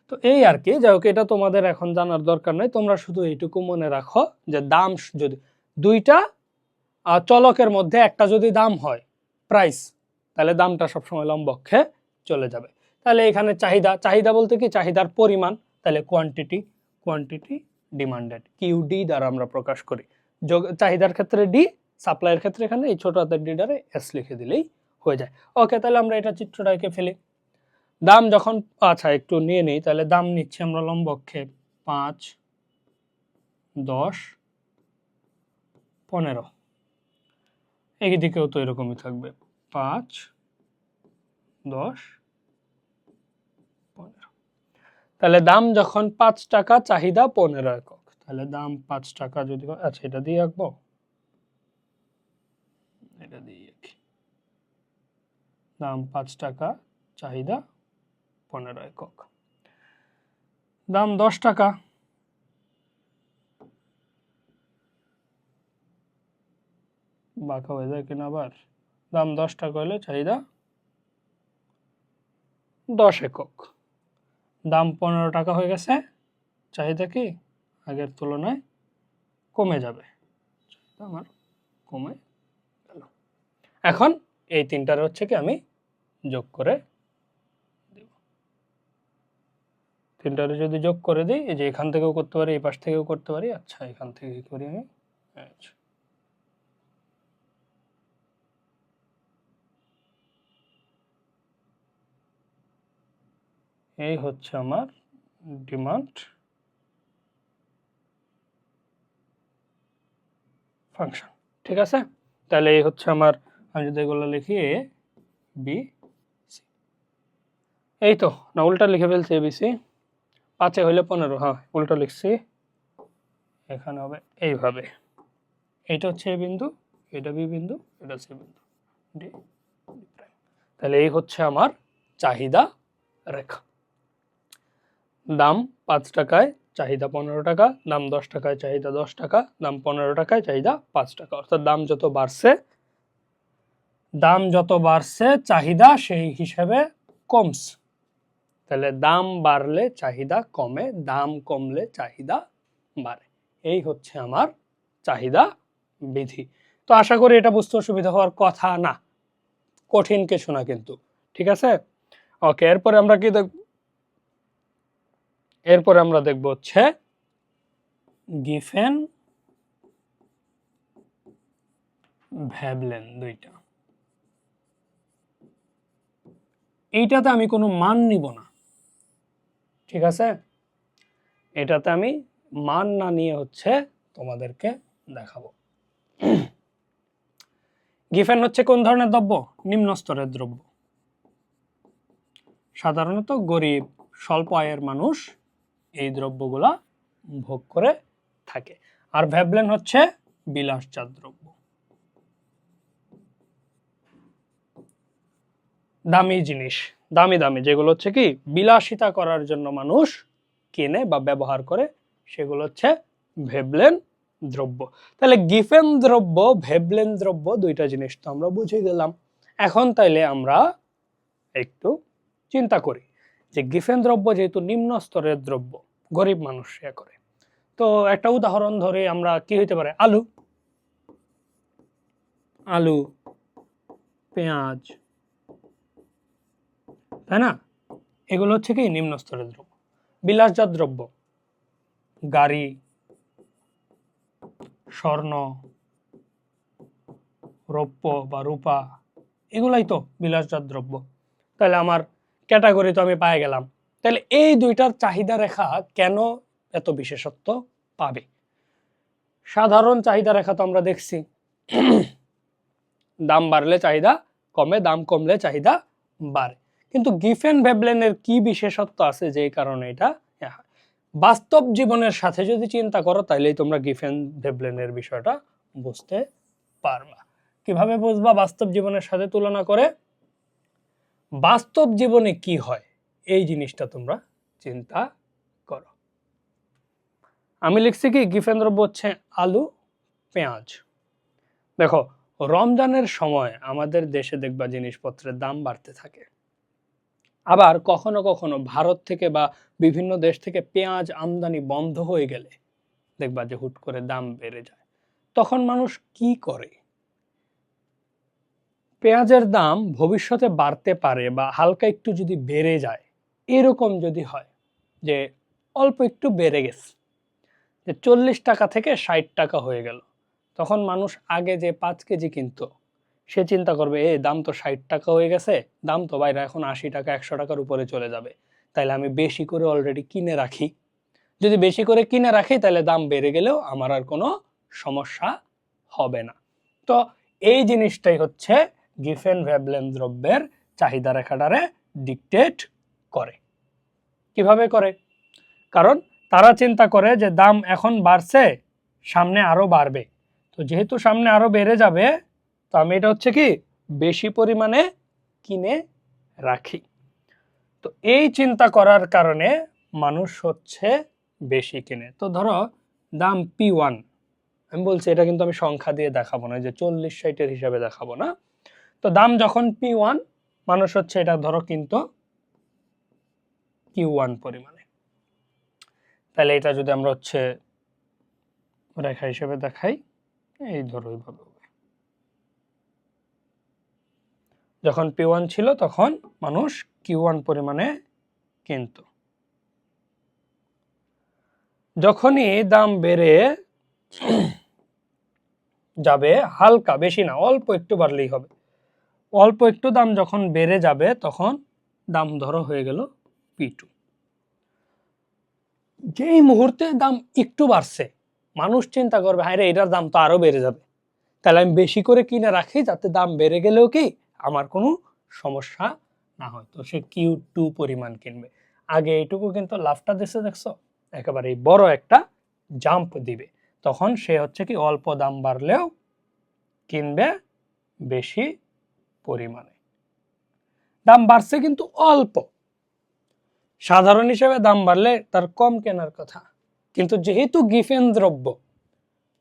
তো এই আর কি, যাই হোক এটা তোমাদের এখন জানার দরকার নেই, তোমরা শুধু এইটুকু মনে রাখো যে দাম যদি দুইটা চলকের মধ্যে একটা যদি দাম হয় প্রাইস, তাহলে দামটা সবসময় লম্ব অক্ষে চলে যাবে। তাহলে এখানে চাহিদা বলতে কি চাহিদার পরিমাণ, তাহলে কোয়ান্টিটি ডিমান্ডেড, কিউডি দ্বারা আমরা প্রকাশ করি। চাহিদার ক্ষেত্রে ডি, সাপ্লাইয়ের ক্ষেত্রে এখানে এই ছোট হাতের ডি দ্বারা এস লিখে দিলেই হয়ে যায়। ওকে, তাহলে আমরা এটা চিত্রটা এঁকে ফেলি। দাম যখন, আচ্ছা একটু নিয়ে নিই, তাহলে দাম নিচ্ছি আমরা লম্ব অক্ষে 5, 10, 15, এই দিকেও তো এরকমই থাকবে 5, 10, 15। তাহলে দাম যখন 5 টাকা, চাহিদা 15 একক, তাহলে দাম 5 টাকা যদি, আচ্ছা এটা দিয়ে আঁকবো, এটা দিয়ে আঁকি, দাম 5 টাকা, চাহিদা 15 একক। দাম 10 টাকা, বাঁকা হয়ে যায় কিনা আবার, দাম 10 টাকা হলে চাহিদা 10 একক। দাম 15 টাকা হয়ে গেছে, চাহিদা কি আগের তুলনায় কমে যাবে, আমার কমে গেল। এখন এই তিনটার হচ্ছে কি আমি যোগ করে দিব, তিনটারে যদি যোগ করে দিই, এই যে এখান থেকেও করতে পারি, এই পাশ থেকেও করতে পারি, আচ্ছা এখান থেকে করি আমি, আচ্ছা এই হচ্ছে আমার ডিমান্ড ফাংশন। ঠিক আছে, তাহলে এই হচ্ছে আমার, আমি যদি এগুলো লিখি এ বি সি, এই তো না উল্টা লিখে ফেলছি এবিসি, 5 হইলে 15, হ্যাঁ উল্টা লিখছি, এখানে হবে এইভাবে, এইটা হচ্ছে এ বিন্দু, এটা বি বিন্দু, এটা সি বিন্দু, ডি প্রাইম। তাহলে এই হচ্ছে আমার চাহিদা রেখা। দাম 5 টাকায়, চাহিদা 15 টাকা, দাম 10 টাকায়, চাহিদা 10 টাকা, দাম 15 টাকায়, চাহিদা 5 টাকা। অর্থাৎ দাম যত বাড়ছে চাহিদা সেই হিসেবে কমছে। তাহলে দাম বাড়লে চাহিদা কমে, দাম কমলে চাহিদা বাড়ে। এই হচ্ছে আমার চাহিদা বিধি। তো আশা করি এটা বুঝতে অসুবিধা হওয়ার কথা না, কঠিন কিছু না কিন্তু। ঠিক আছে, ওকে, এরপরে আমরা কি দেখব? এরপরে আমরা দেখব হচ্ছে গিফেন ভ্যাবলেন দুইটা। এইটাতে আমি কোনো মান নিব না, ঠিক আছে, এটাতে আমি মান না নিয়ে হচ্ছে তোমাদেরকে দেখাবো। গিফেন হচ্ছে কোন ধরনের দ্রব্য? নিম্ন স্তরের দ্রব্য। সাধারণত গরিব স্বল্প আয়ের মানুষ এই দ্রব্যগুলা ভোগ করে থাকে। আর ভ্যাবলেন হচ্ছে বিলাসজাত দ্রব্য, দামি জিনিস, দামি দামি যেগুলো হচ্ছে কি বিলাসিতা করার জন্য মানুষ কেনে বা ব্যবহার করে, সেগুলো হচ্ছে ভেবলেন দ্রব্য। তাহলে গিফেন দ্রব্য, ভেবলেন দ্রব্য দুইটা জিনিস তো আমরা বুঝে গেলাম। এখন তাইলে আমরা একটু চিন্তা করি যে গিফেন দ্রব্য যেহেতু নিম্ন স্তরের দ্রব্য, গরিব মানুষ ইয়া করে, তো একটা উদাহরণ ধরে আমরা কি হইতে পারে, আলু, আলু, পেঁয়াজ, তাই না? এগুলো হচ্ছে কি নিম্ন স্তরের দ্রব্য। বিলাসজাত দ্রব্য, গাড়ি, স্বর্ণ, রৌপ্য বা রূপা, এগুলাই তো বিলাসজাত দ্রব্য। তাহলে আমার ক্যাটাগরি তো আমি পাই গেলাম। তাহলে এই দুইটার চাহিদা রেখা কেন এত বিশেষত্ব পাবে? সাধারণ চাহিদা রেখা তো আমরা দেখছি, দাম বাড়লে চাহিদা কমে, দাম কমলে চাহিদা বাড়ে। কিন্তু গিফেন ভেবলেনের কি বিশেষত্ব আছে যে কারণে এটা? বাস্তব জীবনের সাথে যদি চিন্তা করো তাইলেই তোমরা গিফেন ভেবলেনের বিষয়টা বুঝতে পারবা। কিভাবে বুঝবা বাস্তব জীবনের সাথে তুলনা করে? বাস্তব জীবনে কি হয় এই জিনিসটা তোমরা চিন্তা করো। আমি লিখছি কি গিফেন দ্রব্য হচ্ছে আলু, পেঁয়াজ। দেখো, রমজানের সময় আমাদের দেশে দেখবা জিনিসপত্রের দাম বাড়তে থাকে। আবার কখনো কখনো ভারত থেকে বা বিভিন্ন দেশ থেকে পেঁয়াজ আমদানি বন্ধ হয়ে গেলে দেখবা যে হুট করে দাম বেড়ে যায়। তখন মানুষ কি করে? পেঁয়াজের দাম ভবিষ্যতে বাড়তে পারে বা হালকা একটু যদি বেড়ে যায়, এরকম যদি হয় যে অল্প একটু বেড়ে গেছে, যে 40 টাকা থেকে 60 টাকা হয়ে গেল, তখন মানুষ আগে যে 5 কেজি কিনতো সে চিন্তা করবে এই দাম তো 60 টাকা হয়ে গেছে, দাম তো বাইরে এখন 80 টাকা 100 টাকার উপরে চলে যাবে, তাইলে আমি বেশি করে অলরেডি কিনে রাখি। যদি বেশি করে কিনে রাখি তাহলে দাম বেড়ে গেলেও আমার আর কোনো সমস্যা হবে না। তো এই জিনিসটাই হচ্ছে গিফেন ভেবলেন দ্রব্যের চাহিদা রেখাটারে ডিকটেট করে। কিভাবে করে? কারণ তারা চিন্তা করে যে দাম এখন বাড়ছে, সামনে আরো বাড়বে, তো যেহেতু সামনে আরো বেড়ে যাবে, তো আমি এটা হচ্ছে কি বেশি পরিমাণে কিনে রাখি। তো এই চিন্তা করার কারণে মানুষ হচ্ছে বেশি কিনে। তো ধরো দাম P1, আমি বলছি এটা কিন্তু আমি সংখ্যা দিয়ে দেখাবো না, যে 40-60 হিসাবে দেখাবো না। তো দাম যখন P1, মানুষ হচ্ছে এটা ধরো কিন্তু Q1 পরিমাণে। তাহলে এটা যদি আমরা হচ্ছে রেখা হিসেবে দেখাই, এই ধরো এইভাবে, যখন P1 ছিল তখন মানুষ Q1 পরিমাণে কিনতো। যখনই দাম বেড়ে যাবে, হালকা, বেশি না, অল্প একটু বাড়লেই হবে, অল্প একটু দাম যখন বেড়ে যাবে তখন দাম ধরো হয়ে গেল P2। যেই মুহূর্তে দাম একটু বাড়ছে, মানুষ চিন্তা করবে হ্যাঁ রে এটার দাম তো আরো বেড়ে যাবে, তাহলে আমি বেশি করে কিনে রাখি যাতে দাম বেড়ে গেলেও কি আমার কোনো সমস্যা না হয়। তো সে Q2 পরিমাণ কিনবে। আগে এইটুকু কিন্তু লাভটা দিচ্ছে, দেখছো, একেবারে বড় একটা জাম্প দিবে, তখন সে হচ্ছে কি অল্প দাম বাড়লেও কিনবে বেশি পরিমাণে। দাম বাড়ছে কিন্তু অল্প, সাধারণ হিসেবে দাম বাড়লে তার কম কেনার কথা, কিন্তু যেহেতু গিফেন দ্রব্য,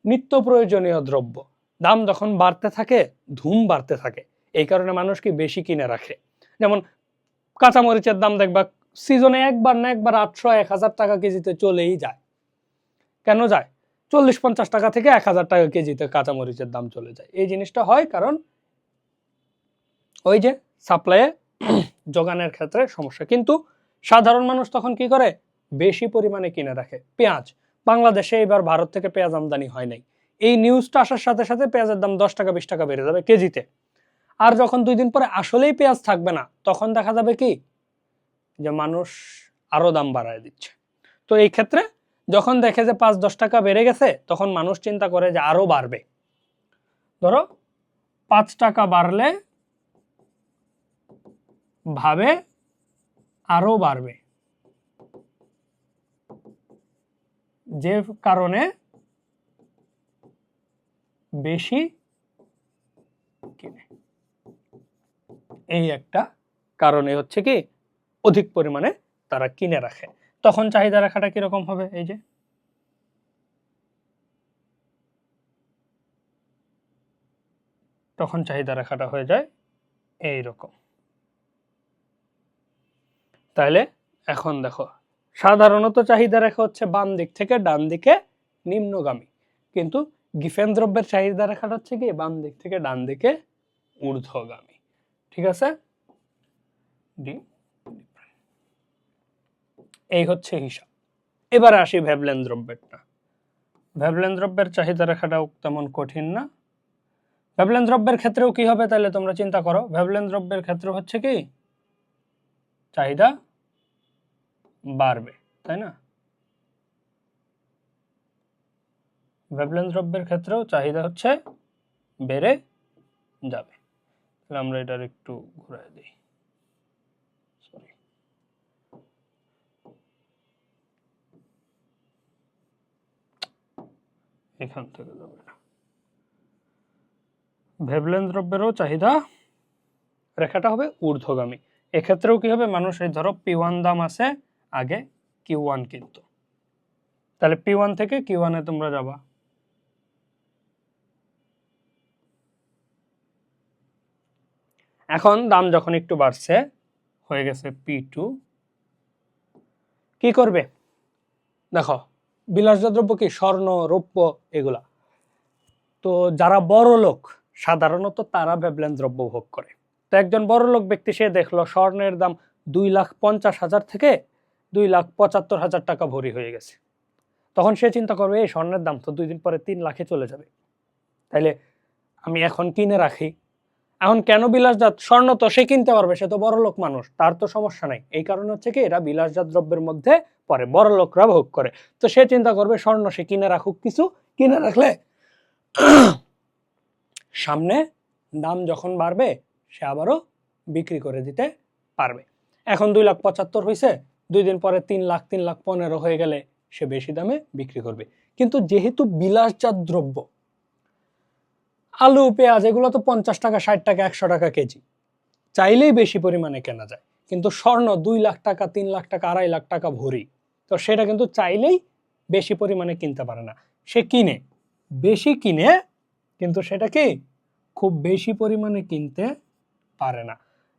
নিত্য প্রয়োজনীয় দ্রব্য, দাম যখন বাড়তে থাকে ধুম বাড়তে থাকে, এই কারণে মানুষ কি বেশি কিনে রাখে। যেমন কাঁচামরিচের দাম দেখবা সিজনে একবার না একবার 800-1000 টাকা কেজিতে চলেই যায়। কেন যায়? 40-50 টাকা থেকে 1000 টাকা কেজিতে কাঁচামরিচের দাম চলে যায়। এই জিনিসটা হয় কারণ ওই যে সাপ্লাইয়ে যোগানের ক্ষেত্রে সমস্যা। কিন্তু সাধারণ মানুষ তখন কি করে? বেশি পরিমাণে কিনে রাখে। পেঁয়াজ, বাংলাদেশে এবার ভারত থেকে পেঁয়াজ আমদানি হয় নাই, এই নিউজটা আসার সাথে সাথে পেঁয়াজের দাম 10 টাকা 20 টাকা বেড়ে যাবে কেজিতে। আর যখন 2 দিন পরে আসলেই পেঁয়াজ থাকবে না, তখন দেখা যাবে কি যে মানুষ আরো দাম বাড়ায় দিচ্ছে। তো এই ক্ষেত্রে যখন দেখে যে 5-10 টাকা বেড়ে গেছে তখন মানুষ চিন্তা করে যে আরো বাড়বে। ধরো 5 টাকা বাড়লে ভাবে আরো বাড়বে, যে কারণে বেশি কিনে। এই একটা কারণে হচ্ছে কি অধিক পরিমাণে তারা কিনে রাখে। তখন চাহিদা রাখাটা কিরকম হবে? এই যে তখন চাহিদা রাখাটা হয়ে যায় এই রকম। তাহলে এখন দেখো, সাধারণত চাহিদা রেখা হচ্ছে বাম দিক থেকে ডান দিকে নিম্নগামী, কিন্তু গিফেন দ্রব্যের চাহিদা রেখাটা হচ্ছে কি বাম দিক থেকে ডান দিকে ঊর্ধ্বগামী। ঠিক আছে, এই হচ্ছে হিসাব। এবারে আসি ভেবলেন দ্রব্যেরটা। ভেবলেন দ্রব্যের চাহিদা রেখাটাও তেমন কঠিন না। ভেবলেন দ্রব্যের ক্ষেত্রেও কি হবে তাহলে তোমরা চিন্তা করো। ভেবলেন দ্রব্যের ক্ষেত্রে হচ্ছে কি চাহিদা বাড়বে, তাই না? ভেবলেন দ্রব্যের ক্ষেত্রেও চাহিদা হচ্ছে বেড়ে যাবে। তাহলে আমরা এটার একটু ঘুরাই দিই, সরি, এখান থেকে যাবে না। ভেবলেন দ্রব্যেরও চাহিদা রেখাটা হবে ঊর্ধ্বগামী। এক্ষেত্রেও কি হবে, মানুষ এই ধরো P1 দাম আছে, আগে Q1 কিনতো, তাহলে P1 থেকে Q1 এ তোমরা যাবা। এখন দাম যখন একটু বাড়ছে, হয়ে গেছে P2, কি করবে দেখো, বিলাসজাত দ্রব্য কি স্বর্ণ, রৌপ্য, এগুলা। তো যারা বড় লোক সাধারণত তারা ভেবলেন দ্রব্য ভোগ করে। তো একজন বড় লোক ব্যক্তি সে দেখলো স্বর্ণের দাম 2,50,000 থেকে 2,75,000 টাকা ভরি হয়ে গেছে। তখন সে চিন্তা করবে এই স্বর্ণের দাম তো 2 দিন পরে 3 লাখে চলে যাবে, তাইলে আমি এখন কিনে রাখি। এখন কেন বিলাসজাত? স্বর্ণ তো সে কিনতে পারবে, সে তো বড় লোক মানুষ, তার তো সমস্যা নাই। এই কারণে হচ্ছে কি এরা বিলাসজাত দ্রব্যের মধ্যে পড়ে, বড় লোকরা ভোগ করে। তো সে চিন্তা করবে স্বর্ণ সে কিনে রাখুক, কিছু কিনে রাখলে সামনে দাম যখন বাড়বে সে আবারও বিক্রি করে দিতে পারবে। এখন 2,75,000 হয়েছে, 2 দিন পরে 3 লাখ, 3,15,000 হয়ে গেলে সে বেশি দামে বিক্রি করবে। কিন্তু যেহেতু বিলাসজাত দ্রব্য, আলু, পেঁয়াজ, এগুলো তো 50 টাকা, 60 টাকা, 100 টাকা কেজি, চাইলেই বেশি পরিমাণে কেনা যায়। কিন্তু স্বর্ণ 2 লাখ টাকা, 3 লাখ টাকা, 2.5 লাখ টাকা ভরি, তো সেটা কিন্তু চাইলেই বেশি পরিমাণে কিনতে পারে না। সে কিনে, বেশি কিনে, কিন্তু সেটা কি খুব বেশি পরিমাণে কিনতে পারে না।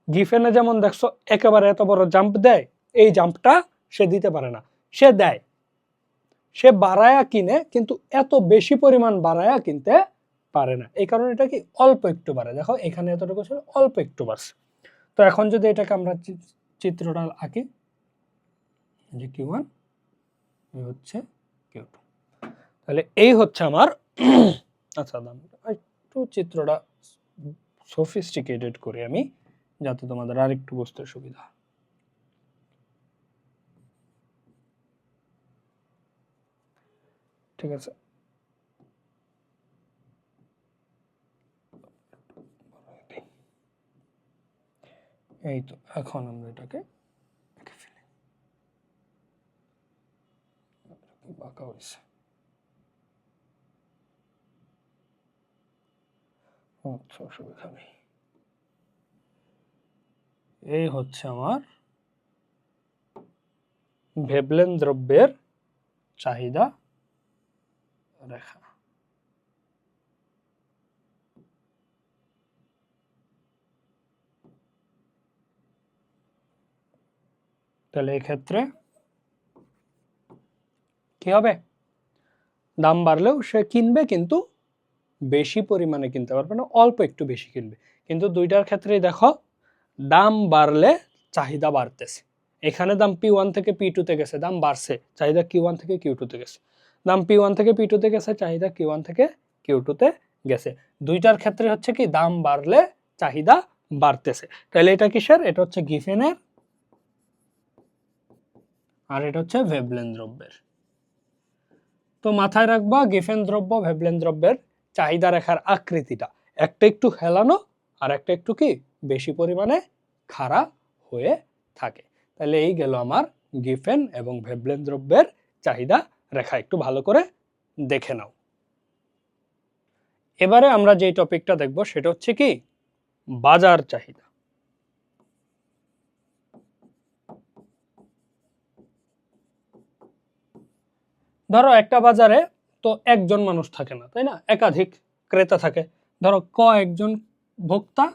গিফেনে যেমন দেখছো একেবারে এত বড় জাম্প দেয়, এই জাম্পটা সে দিতে পারে না। সে দেয়, সে বাড়ায়া কিনে, কিন্তু এত বেশি পরিমাণ বাড়ায়া কিনতে পারে না। এই কারণে এটা কি অল্প একটু বাড়ে। দেখো এখানে এতটুকু ছিল, অল্প একটু বাড়ছে। তো এখন যদি এটাকে আমরা চিত্রটা আঁকি, যে Q1 হচ্ছে Q2, তাহলে এই হচ্ছে আমার আচ্ছা একটু চিত্রটা সফিস্টিকেটেড করি আমি, যাতে তোমাদের আর একটু বুঝতে সুবিধা। ঠিক আছে, এই তো এখন আমরা এটাকে এঁকে ফেলি। বাঁকা হয়েছে, অসুবিধা নেই। এই হচ্ছে আমার ভেবলেন দ্রব্যের চাহিদা রেখা। তাহলে এই ক্ষেত্রে কি হবে, দাম বাড়লেও সে কিনবে, কিন্তু বেশি পরিমাণে কিনতে পারবে না, অল্প একটু বেশি কিনবে। কিন্তু দুইটার ক্ষেত্রেই দেখো দাম বাড়লে চাহিদা বাড়তেছে। এখানে দাম P1 থেকে P2 তে গেছে, দাম বাড়ছে, চাহিদা Q1 থেকে Q2 তে গেছে। দাম P1 থেকে P2 তে গেছে, চাহিদা Q1 থেকে Q2 তে গেছে। দুইটার ক্ষেত্রে হচ্ছে কি দাম বাড়লে চাহিদা বাড়তেছে। তাহলে এটা কিসের? এটা হচ্ছে গিফেনের, আর এটা হচ্ছে ভেবলেন দ্রব্যের। তো মাথায় রাখবা গিফেন দ্রব্য ভেবলেন দ্রব্যের চাহিদা রেখার আকৃতিটা একটা একটু হেলানো আর একটা একটু কি বেশি পরিমাণে খাড়া হয়ে থাকে। তাহলে এই গেল আমার গিফেন এবং ভেবলেন দ্রব্যের চাহিদা রেখা, একটু ভালো করে দেখে নাও। এবারে আমরা যে টপিকটা দেখব সেটা হচ্ছে কি বাজার চাহিদা। ধরো একটা বাজারে তো একজন মানুষ থাকে না, তাই না, একাধিক ক্রেতা থাকে। ধরো একজন ভোক্তা,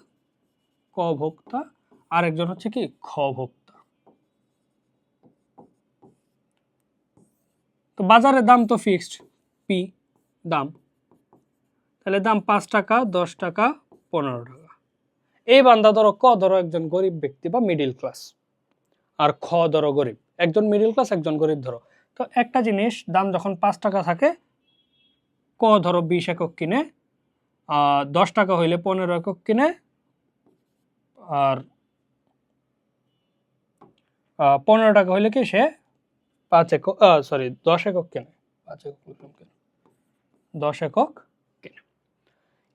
ভোক্তা, আর একজন হচ্ছে কি ভোক্তা। তো বাজারের দাম তো ফিক্সড, পি দাম, তাহলে দাম 5 টাকা, 10 টাকা, 15 টাকা। এই বান্দা ধরো ধরো একজন গরিব ব্যক্তি বা মিডিল ক্লাস, আর ধরো গরিব, একজন মিডিল ক্লাস একজন গরিব ধরো। তো একটা জিনিস দাম যখন 5 টাকা থাকে, ধরো 20 একক কিনে, 10 টাকা হইলে 15 একক কিনে, আর 15 টাকা হইলে কি সে 5 একক, সরি 10 একক কিনে, 5 একক কিনে, 10 একক কিনে।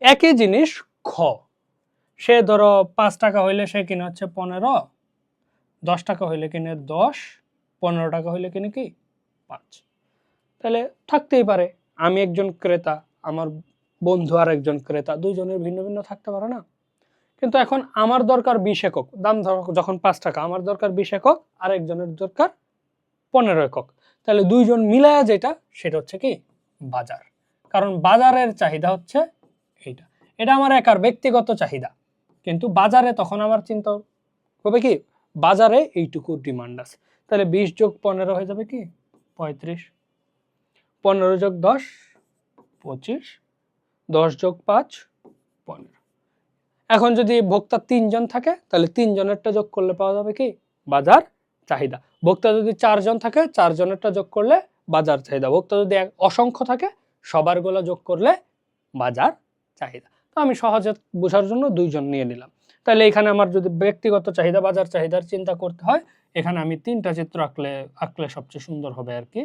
একই জিনিস সে ধরো 5 টাকা হইলে সে কিনে হচ্ছে 15, 10 টাকা হইলে কিনে 10, 15 টাকা হইলে কিনে কি 5। তাহলে থাকতেই পারে আমি একজন ক্রেতা, আমার বন্ধু আর একজন ক্রেতা, দুইজনের ভিন্ন ভিন্ন থাকতে পারে না। কিন্তু এখন আমার দরকার 20 একক, দাম ধরো যখন 5 টাকা, আমার দরকার 20 একক, আর একজনের দরকার 15 একক। তাহলে দুইজন মিলায়া যেটা সেটা হচ্ছে কি বাজার। কারণ বাজারের চাহিদা হচ্ছে এইটা, এটা আমার একার ব্যক্তিগত চাহিদা, কিন্তু বাজারে তখন আমার চিন্তা হবে কি বাজারে এইটুকু ডিমান্ড আছে। তাহলে 20 যোগ 15 হয়ে যাবে কি 35, 15 যোগ 10 25, 10 যোগ 5 15। এখন যদি ভোক্তা 3 জন থাকে তাহলে 3 জনেরটা যোগ করলে পাওয়া যাবে কি বাজার চাহিদা। ভোক্তা যদি 4 জন থাকে 4 জনেরটা যোগ করলে বাজার চাহিদা। ভোক্তা যদি অসংখ্য থাকে সবার গুলা যোগ করলে বাজার চাহিদা। তো আমি সহজে বোঝার জন্য 2 জন নিয়ে নিলাম। তাহলে এখানে আমার যদি ব্যক্তিগত চাহিদা বাজার চাহিদার চিন্তা করতে হয়, এখানে আমি 3টা চিত্র আঁকলে সবচেয়ে সুন্দর হবে আর কি।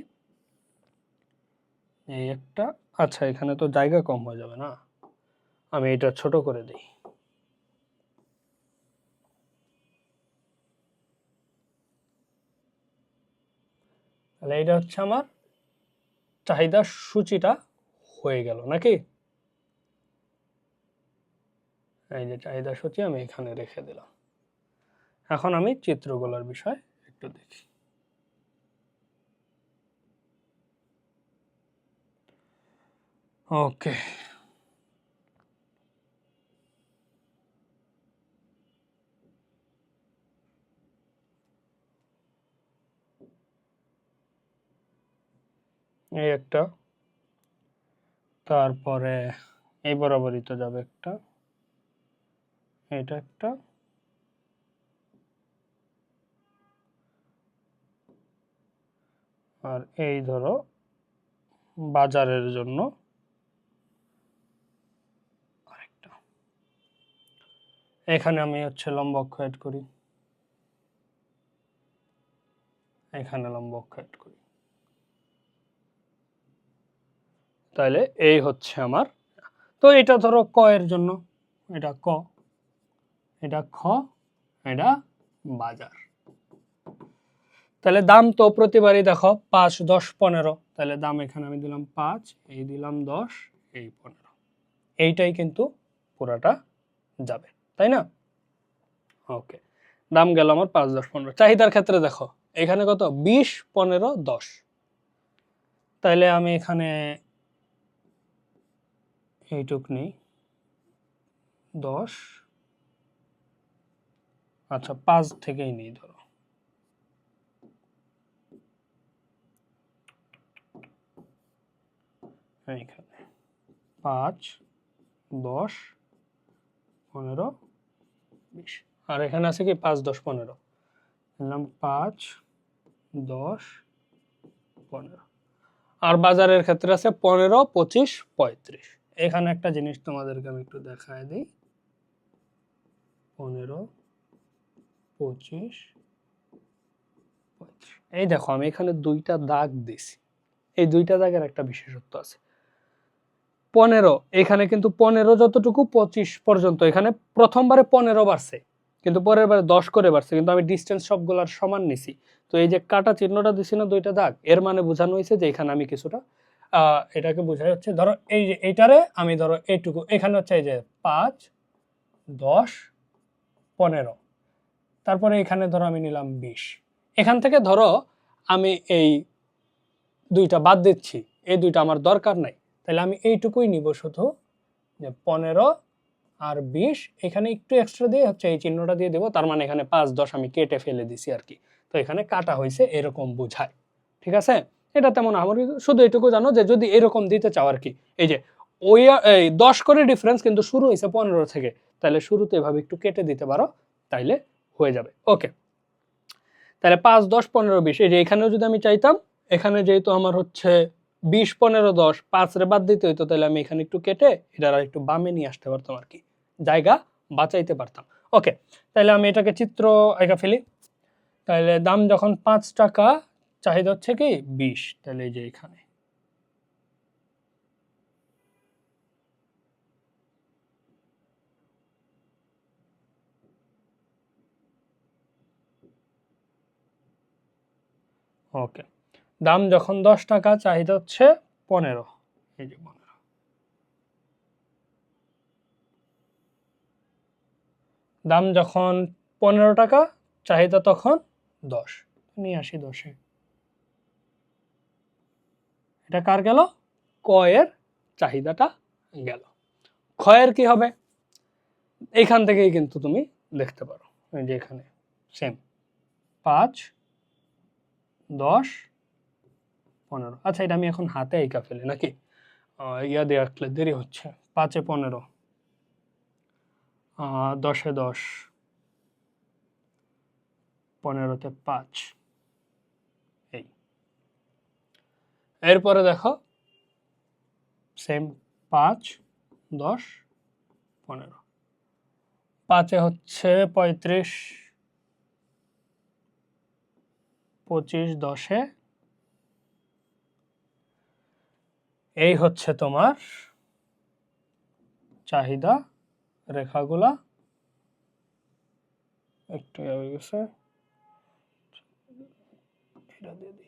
এই একটা, আচ্ছা এখানে তো জায়গা কম হয়ে যাবে না, আমি এটা ছোট করে দিই। তাহলে এটা হচ্ছে আমার চাহিদা সূচিটা হয়ে গেল নাকি। এই যে চাহিদা সূচি আমি এখানে রেখে দিলাম। এখন আমি চিত্রগুলোর বিষয় একটু দেখি। ওকে, এই একটা, তারপরে এই বরাবরই তো যাবে একটা, এটা একটা, আর এই ধরো বাজারের জন্য আরেকটা। এখানে আমি হচ্ছে লম্ব অক্ষ অ্যাড করি, এখানে লম্ব অক্ষ অ্যাড করি। তাহলে এই হচ্ছে আমার, তো এটা ধরো এর জন্য, এটা এটা এটা বাজার। তাহলে দাম তো প্রতিবারই দেখো 5, 10, 15, তাহলে দাম এখানে আমি দিলাম 5, এই দিলাম 10, এই 15, এইটাই কিন্তু পুরাটা যাবে, তাই না। ওকে, দাম গেল আমার 5, 10, 15। চাহিদার ক্ষেত্রে দেখো এখানে কত 20, 15, 10, তাহলে আমি এখানে এইটুক নেই 10, আচ্ছা 5 থেকেই নেই ধরো, এইখানে 5, 10, 15, 20, আর এখানে আছে কি 5, 10, 15, নিলাম 5, 10, 15। আর বাজারের ক্ষেত্রে আছে 15, 25, 35। এখানে একটা জিনিস তোমাদেরকে আমি একটু দেখায় দিই, 15, 25, 35। এই দেখো আমি এখানে 2টা দাগ দিছি, এই দুইটা জায়গার একটা বিশেষত্ব আছে। 15 এখানে কিন্তু 15 যতটুকু 25 পর্যন্ত, এখানে প্রথমবারে 15 বাড়ছে, কিন্তু পরের বারে 10 করে বাড়ছে, কিন্তু আমি ডিস্টেন্স সবগুলার সমান নিছি। তো এই যে কাটা চিহ্নটা দিছি না দুইটা দাগ, এর মানে বোঝানো হয়েছে যে এখানে আমি কিছুটা এটাকে বোঝাই হচ্ছে, ধরো এই যে এইটারে আমি ধরো এইটুকু, এখানে হচ্ছে এই যে 5, 10, 15, তারপরে এখানে ধরো আমি নিলাম 20। এখান থেকে ধরো আমি এই দুইটা বাদ দিচ্ছি, এই দুইটা আমার দরকার নাই, তাহলে আমি এইটুকুই নিব শুধু, যে 15 আর 20, এখানে একটু এক্সট্রা দিয়ে হচ্ছে এই চিহ্নটা দিয়ে দেবো, তার মানে এখানে 5, 10 আমি কেটে ফেলে দিছি আর কি। তো এখানে কাটা হয়েছে এরকম বোঝায়, ঠিক আছে। এটা তেমন আমার, শুধু এটুকু জানো যে যদি এরকম দিতে চাও আর কি, এই যে ওই এই 10 করে ডিফারেন্স কিন্তু শুরু হয়েছে 15 থেকে, তাহলে শুরুতে এভাবে একটু কেটে দিতে পারো, তাইলে হয়ে যাবে। ওকে, তাহলে 5, 10, 15, 20, এই যে এখানেও যদি আমি চাইতাম, এখানে যেহেতু আমার হচ্ছে 20, 15, 10, 5 রে বাদ দিতে হইতো, তাহলে আমি এখানে একটু কেটে এটা আর একটু বামে নিয়ে আসতে পারতাম আর কি, জায়গা বাঁচাইতে পারতাম। ওকে, তাহলে আমি এটাকে চিত্র এঁকে ফেলি। তাহলে দাম যখন 5 টাকা, চাহিদা হচ্ছে কি 20, তাহলে এই যে এখানে ওকে, দাম যখন 10 টাকা, চাহিদা হচ্ছে 15, এই যে 15, দাম যখন 15 টাকা, চাহিদা তখন 10, নিয়ে আসি 10-এ। এটা কার গেল? কয়ের চাহিদাটা গেল। ক্ষয়ের কি হবে? এখান থেকেই কিন্তু তুমি দেখতে পারো, এই যে এখানে সেম 5, 10, 15। আচ্ছা, এটা আমি এখন হাতে এঁকা ফেলি নাকি? ইয়া দিয়ে আঁকলে দেরি হচ্ছে। 5-এ 15, 10-এ 10, 15-তে 5, এই। এরপরে দেখো সেম 5, 10, 15, 5-এ হচ্ছে 35, 25, 10-এ, এই হচ্ছে তোমার চাহিদা রেখাগুলা। একটু হয়ে গেছে, এটা দিয়ে দিই।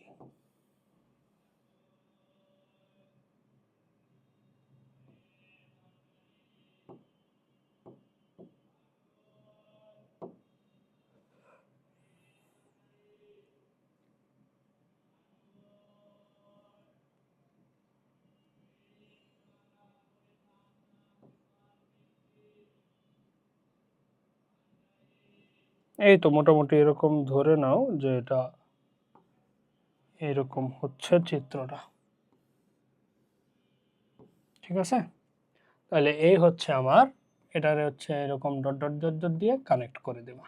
এই তো মোটামুটি এরকম ধরে নাও যে এটা এরকম হচ্ছে চিত্রটা, ঠিক আছে। তাহলে এই হচ্ছে আমার, এটারে হচ্ছে এরকম ডট ডট ডট ডট দিয়ে কানেক্ট করে দেবা,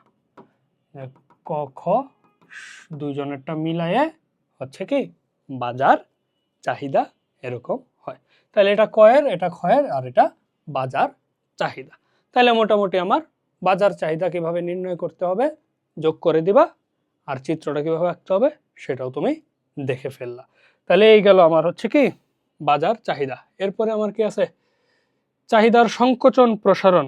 ক খ দুইজনেরটা মিলায়ে হচ্ছে কি বাজার চাহিদা এরকম হয়। তাহলে এটা কয়ের, এটা ক্ষয়ের, আর এটা বাজার চাহিদা। তাহলে মোটামুটি আমার বাজার চাহিদা কিভাবে নির্ণয় করতে হবে যোগ করে দিবা, আর চিত্রটা কিভাবে আঁকতে হবে সেটাও তুমি দেখে ফেললা। তাহলে এই গেল আমার হচ্ছে কি বাজার চাহিদা। এরপরে আমার কি আছে? চাহিদার সংকোচন প্রসারণ।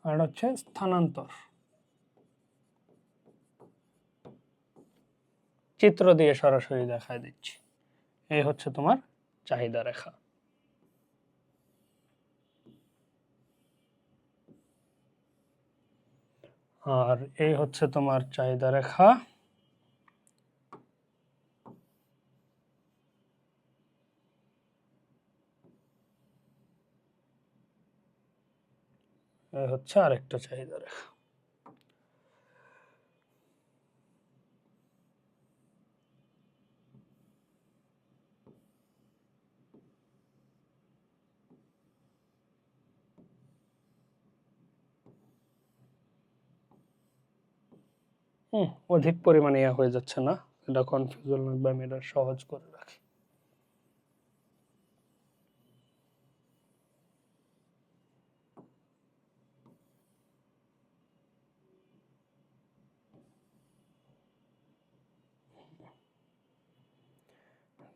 আর হচ্ছে স্থানান্তর। চিত্র দিয়ে সরাসরি দেখায় দিচ্ছি। এই হচ্ছে তোমার চাহিদা রেখা। আর এই হচ্ছে তোমার চাহিদা রেখা। এই হচ্ছে আরেকটা চাহিদা রেখা। অধিক পরিমাণে ইয়া হয়ে যাচ্ছে না, এটা কনফিউজন লাগবে, আমি এটা সহজ করে রাখি।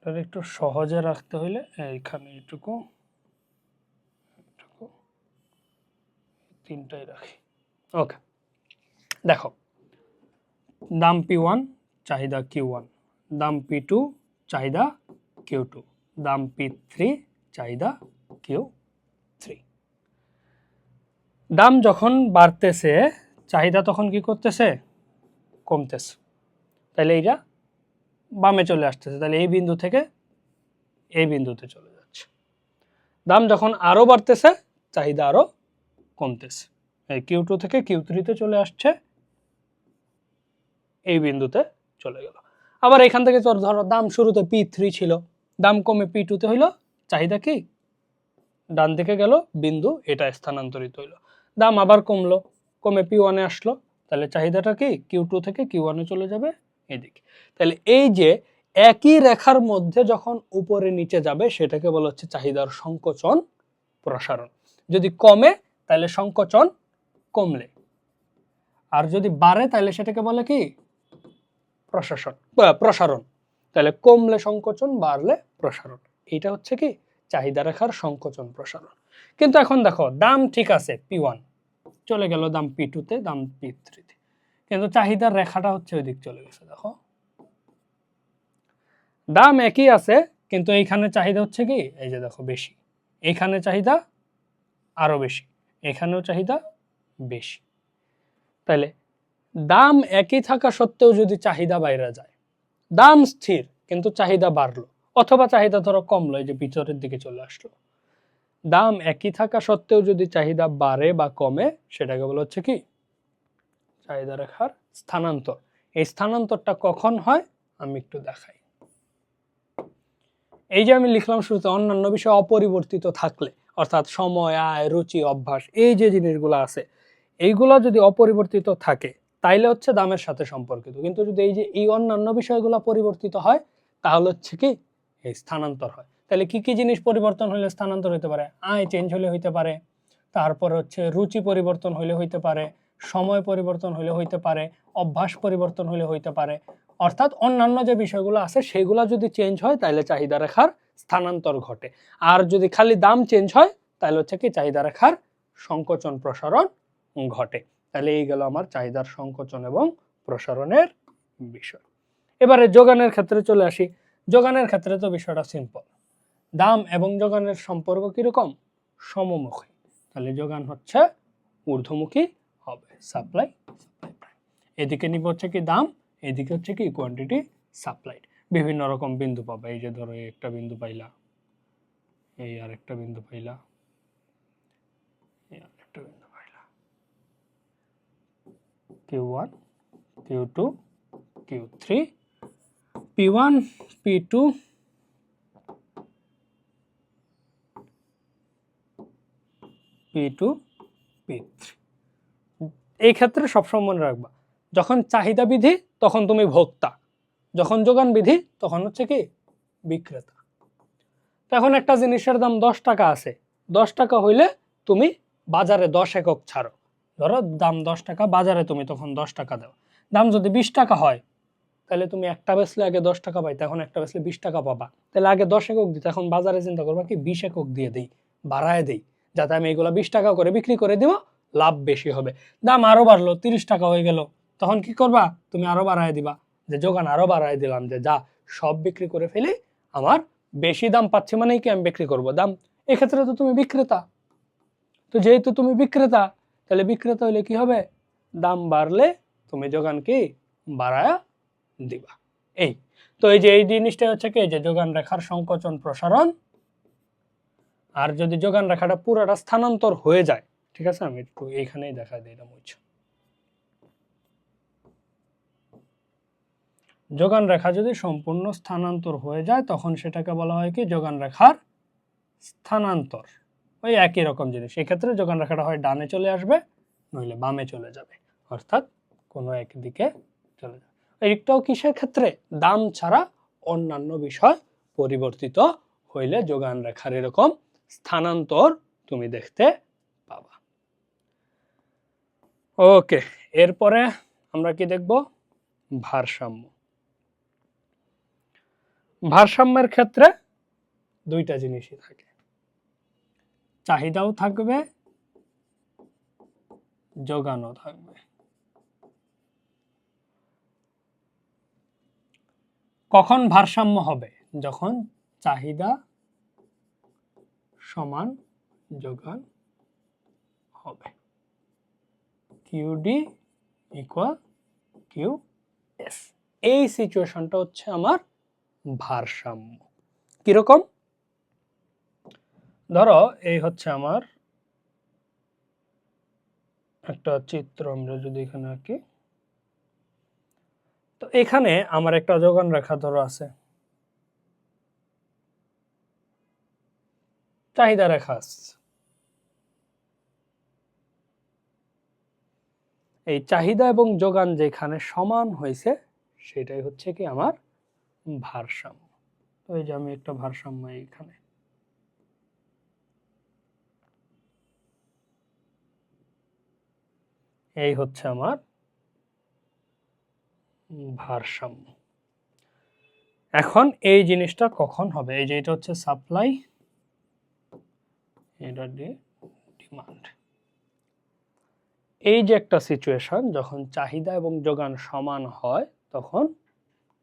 এটা একটু সহজে রাখতে হইলে এইখানে এইটুকু তিনটাই রাখি। ওকে, দেখো দাম P1 চাহিদা Q1, দাম P2 চাহিদা Q2, দাম P3 চাহিদা Q3। দাম যখন বাড়তেছে চাহিদা তখন কি করতেছে? কমতেছে। তাহলে এইটা বামে চলে আসতেছে, তাহলে এই বিন্দু থেকে এই বিন্দুতে চলে যাচ্ছে। দাম যখন আরো বাড়তেছে চাহিদা আরো কমতেছে, এই Q2 থেকে Q3 তে চলে আসছে, এই বিন্দুতে চলে গেল। আবার এখান থেকে তোর ধরো দাম শুরুতে P3 ছিল, দাম কমে P2 তে হইলো, চাহিদা কি ডান দিকে গেল, বিন্দু এটা স্থানান্তরিত হইলো। দাম আবার কমলো, কমে P1 এ আসলো, তাহলে চাহিদাটা কি Q2 থেকে Q1 এ চলে যাবে এদিকে। তাহলে এই যে একই রেখার মধ্যে যখন উপরে নিচে যাবে সেটাকে বলা হচ্ছে চাহিদার সংকোচন প্রসারণ। যদি কমে তাহলে সংকোচন, কমলে আর যদি বাড়ে তাহলে সেটাকে বলে কি প্রসারণ। তাহলে কমলে সংকোচন, বাড়লে প্রসারণ। এটা হচ্ছে কি চাহিদা রেখার সংকোচন প্রসারণ। কিন্তু এখন দেখো দাম ঠিক আছে P1 চলে গেল, দাম P2 তে, দাম P3 তে, কিন্তু চাহিদার রেখাটা হচ্ছে ওই দিক চলে গেছে। দেখো দাম একই আছে কিন্তু এইখানে চাহিদা হচ্ছে কি, এই যে দেখো বেশি, এইখানে চাহিদা আরো বেশি, এখানেও চাহিদা বেশি। তাহলে দাম একই থাকা সত্ত্বেও যদি চাহিদা বাইরে যায়, দাম স্থির কিন্তু চাহিদা বাড়লো, অথবা চাহিদা ধরো কমলো, এই যে ভিতরের দিকে চলে আসলো, দাম একই থাকা সত্ত্বেও যদি চাহিদা বাড়ে বা কমে সেটাকে বলা হচ্ছে কি চাহিদা রেখার স্থানান্তর। এই স্থানান্তরটা কখন হয় আমি একটু দেখাই। এই যে আমি লিখলাম শুরুতে অন্যান্য বিষয় অপরিবর্তিত থাকলে, অর্থাৎ সময়, আয়, রুচি, অভ্যাস, এই যে জিনিসগুলো আছে এইগুলো যদি অপরিবর্তিত থাকে তাইলে হচ্ছে দামের সাথে সম্পর্কিত। কিন্তু যদি এই যে এই অন্যান্য বিষয়গুলো পরিবর্তিত হয় তাহলে হচ্ছে কি এই স্থানান্তর হয়। তাহলে কি কি জিনিস পরিবর্তন হলে স্থানান্তর হতে পারে? আয় চেঞ্জ হলে হইতে পারে, তারপরে হচ্ছে রুচি পরিবর্তন হলে হইতে পারে, সময় পরিবর্তন হলে হইতে পারে, অভ্যাস পরিবর্তন হলে হইতে পারে। অর্থাৎ অন্যান্য যে বিষয়গুলো আছে সেগুলো যদি চেঞ্জ হয় তাহলে চাহিদা রেখার স্থানান্তর ঘটে। আর যদি খালি দাম চেঞ্জ হয় তাহলে হচ্ছে কি চাহিদা রেখার সংকোচন প্রসারণ ঘটে। তাহলে এই গেল আমার চাহিদার সংকোচন এবং প্রসারণের বিষয়। এবারে যোগানের ক্ষেত্রে চলে আসি। যোগানের ক্ষেত্রে তো বিষয়টা সিম্পল, দাম এবং যোগানের সম্পর্ক কিরকম? সমমুখী। তাহলে যোগান হচ্ছে ঊর্ধ্বমুখী হবে, সাপ্লাই এদিকে নিব হচ্ছে কি দাম, এদিকে হচ্ছে কি কোয়ান্টিটি সাপ্লাইড। বিভিন্ন রকম বিন্দু পাবে, এই যে ধরো এই একটা বিন্দু পাইলা, এই আর একটা বিন্দু পাইলা, এই আর একটা বিন্দু পাইলা, Q1 Q2 Q3 P1 P2 P2 P3। এই ক্ষেত্রে সবসময় মনে রাখবা যখন চাহিদা বিধি তখন তুমি ভোক্তা, যখন যোগান বিধি তখন হচ্ছে কি বিক্রেতা। এখন একটা জিনিসের দাম 10 টাকা আছে, 10 টাকা হইলে তুমি বাজারে 10 একক ছাড়ো, ধরো দাম 10 টাকা, বাজারে তুমি তখন 10 টাকা দাও। দাম যদি 20 টাকা হয় তাহলে তুমি একটা বেচলে আগে 10 টাকা পাইতে, এখন একটা বেচলে 20 টাকা পাবা, তাহলে আগে 10 একক দিতে, এখন বাজারে চিন্তা করবা কি 20 একক দিয়ে দেই, বাড়ায় দেই, যাতে আমি এগুলো 20 টাকা করে বিক্রি করে দিব, লাভ বেশি হবে। দাম আরো বাড়লো, 30 টাকা হয়ে গেল, তখন কি করবা তুমি আরো বাড়ায় দিবা, যে যোগান আরো বাড়ায় দিলাম, যে যা সব বিক্রি করে ফেলি, আমার বেশি দাম পাচ্ছে মানে কি আমি বিক্রি করব দাম। এক্ষেত্রে তো তুমি বিক্রেতা, তো যেহেতু তুমি বিক্রেতা তাহলে বিক্রেতা হইলে কি হবে, দাম বাড়লে তুমি যোগান কি বাড়ায়া দিবা। এই তো এই যে এই জিনিসটা হচ্ছে কি যে যোগান রেখার সংকোচন প্রসারণ। আর যদি যোগান রেখাটা পুরোটা স্থানান্তর হয়ে যায়, ঠিক আছে আমি একটু এইখানেই দেখা দিই, এটা মুছ। যোগান রেখা যদি সম্পূর্ণ স্থানান্তর হয়ে যায় তখন সেটাকে বলা হয় কি যোগান রেখার স্থানান্তর। ওই একই রকম জিনিস, এক্ষেত্রে যোগান রেখাটা হয় ডানে চলে আসবে নইলে বামে চলে যাবে, অর্থাৎ কোনো একদিকে চলে যাবে। এইটাও কিসের ক্ষেত্রে? দাম ছাড়া অন্যান্য বিষয় পরিবর্তিত হইলে যোগান রেখার এরকম স্থানান্তর তুমি দেখতে পাবা। ওকে, এরপরে আমরা কি দেখব? ভারসাম্য। ভারসাম্যের ক্ষেত্রে দুইটা জিনিসই থাকে, চাহিদাও থাকবে, যোগানও থাকবে। কখন ভারসাম্য হবে? যখন চাহিদা সমান যোগান হবে, কিউডি ইকুয়াল কিউএস। এই সিচুয়েশনটা হচ্ছে আমার ভারসাম্য। কিরকম? ধরো এই হচ্ছে আমার একটা চিত্র, আমরা যদি এখানে আঁকি, তো এখানে আমার একটা যোগান রেখা ধরো আছে, চাহিদা রেখা আছে। এই চাহিদা এবং যোগান যেখানে সমান হয়েছে সেটাই হচ্ছে কি আমার ভারসাম্য। তো এই যে আমি একটা ভারসাম্য এখানে, এই হচ্ছে আমার ভারসাম্য। এখন এই জিনিসটা কখন হবে? এই যে এটা হচ্ছে সাপ্লাই, এটা ডিমান্ড। এই যে একটা সিচুয়েশন, যখন চাহিদা এবং যোগান সমান হয় তখন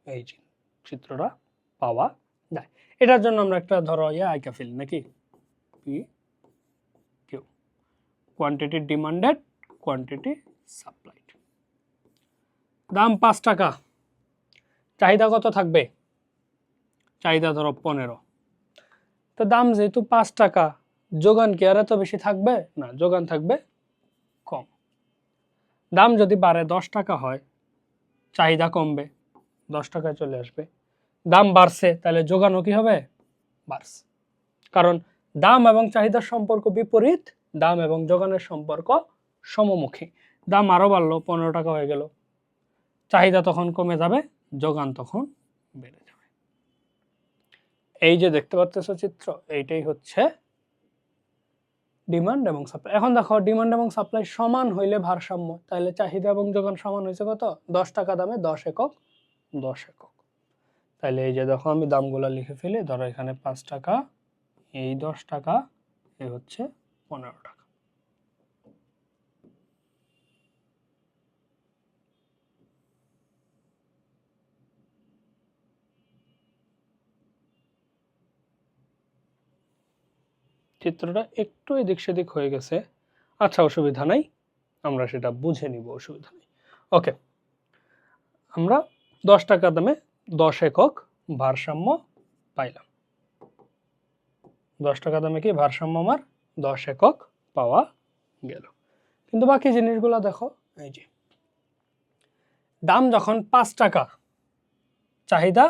এই চিত্রটা পাওয়া যায়। এটার জন্য আমরা একটা ধরো আইকা ফেল নাকি, P Q, quantity demanded, quantity supplied. দাম 5 টাকা, চাহিদা কত থাকবে? চাহিদা ধরো 15। তো দাম যেহেতু 5 টাকা, যোগান কি আর এত বেশি থাকবে? না, যোগান থাকবে কম। দাম যদি বাড়ে 10 টাকা হয়, চাহিদা কমবে, 10 টাকায় চলে আসবে। দাম বাড়ছে, তাহলে যোগানও কি হবে? বাড়ছে। কারণ দাম এবং চাহিদার সম্পর্ক বিপরীত, দাম এবং যোগানের সম্পর্ক সমমুখী। দাম আরো বাড়লো, 15 টাকা হয়ে গেল, চাহিদা তখন কমে যাবে, যোগান তখন বেড়ে যাবে। এই যে দেখতে পাচ্ছ চিত্র, এইটাই হচ্ছে ডিমান্ড এবং সাপ্লাই। এখন দেখো ডিমান্ড এবং সাপ্লাই সমান হইলে ভারসাম্য, তাহলে চাহিদা এবং যোগান সমান হয়েছে কত? 10 টাকা দামে 10 একক, 10 একক। তাহলে এই যে দেখো আমি দামগুলো লিখে ফেলি, ধরো এখানে 5 টাকা, এই 10 টাকা, এই হচ্ছে 15 টাকা। চিত্রটা একটু এদিক সেদিক হয়ে গেছে, আচ্ছা অসুবিধা নাই, আমরা সেটা বুঝে নিব, অসুবিধা নেই। ওকে, আমরা 10 টাকা দামে 10 একক ভারসাম্য পাইলাম। 10 টাকা দামে কি ভারসাম্য আমার 10 একক পাওয়া গেল। কিন্তু বাকি জিনিসগুলো দেখো, এই যে দাম যখন 5 টাকা, চাহিদা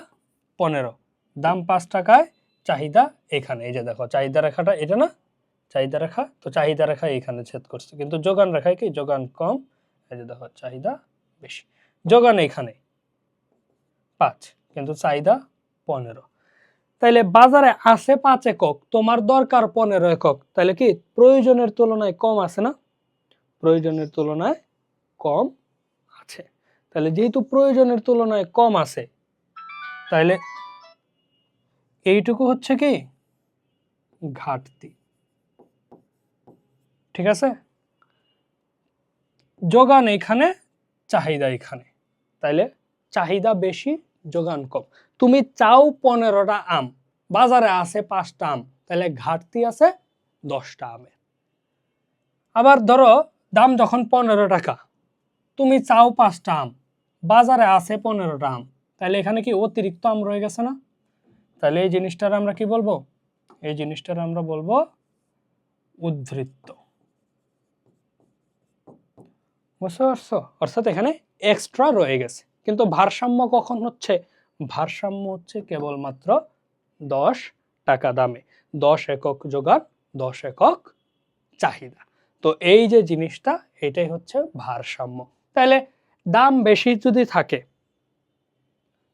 15, দাম 5 টাকায়, চাহিদা এখানে, এই যে দেখো চাহিদা রেখাটা এটা না, চাহিদা রেখা, তো চাহিদা রেখা এখানে ছেদ করছে, কিন্তু যোগান রেখায় কি যোগান কম, এই যে দেখো চাহিদা বেশি। যোগান এখানে 5, কিন্তু চাহিদা 15। তাইলে বাজারে আছে 5 একক, তোমার দরকার 15 একক, তাহলে কি প্রয়োজনের তুলনায় কম আছে না? প্রয়োজনের তুলনায় কম আছে। তাহলে যেহেতু প্রয়োজনের তুলনায় কম আছে, তাহলে এইটুকু হচ্ছে কি ঘাটতি। ঠিক আছে, যোগান এখানে, চাহিদা এখানে, তাইলে চাহিদা বেশি, যোগান কম। তুমি চাও 15টা আম, বাজারে আছে 5টা আম, তাহলে ঘাটতি আছে 10টা আমের। আবার ধরো দাম যখন 15 টাকা, তুমি চাও 5টা আম, বাজারে আছে 15টা আম, তাহলে এখানে কি অতিরিক্ত আম রয়ে গেছে না? তাহলে এই জিনিসটার আমরা কি বলবো? এই জিনিসটার আমরা বলবো উদ্ধৃত্ত। বুঝতে পারছো? অর্থাৎ এখানে এক্সট্রা রয়ে গেছে। কিন্তু ভারসাম্য কখন হচ্ছে? ভারসাম্য হচ্ছে কেবলমাত্র 10 টাকা দামে, 10 একক যোগান, 10 একক চাহিদা। তো এই যে জিনিসটা, এটাই হচ্ছে ভারসাম্য। তাহলে দাম বেশি যদি থাকে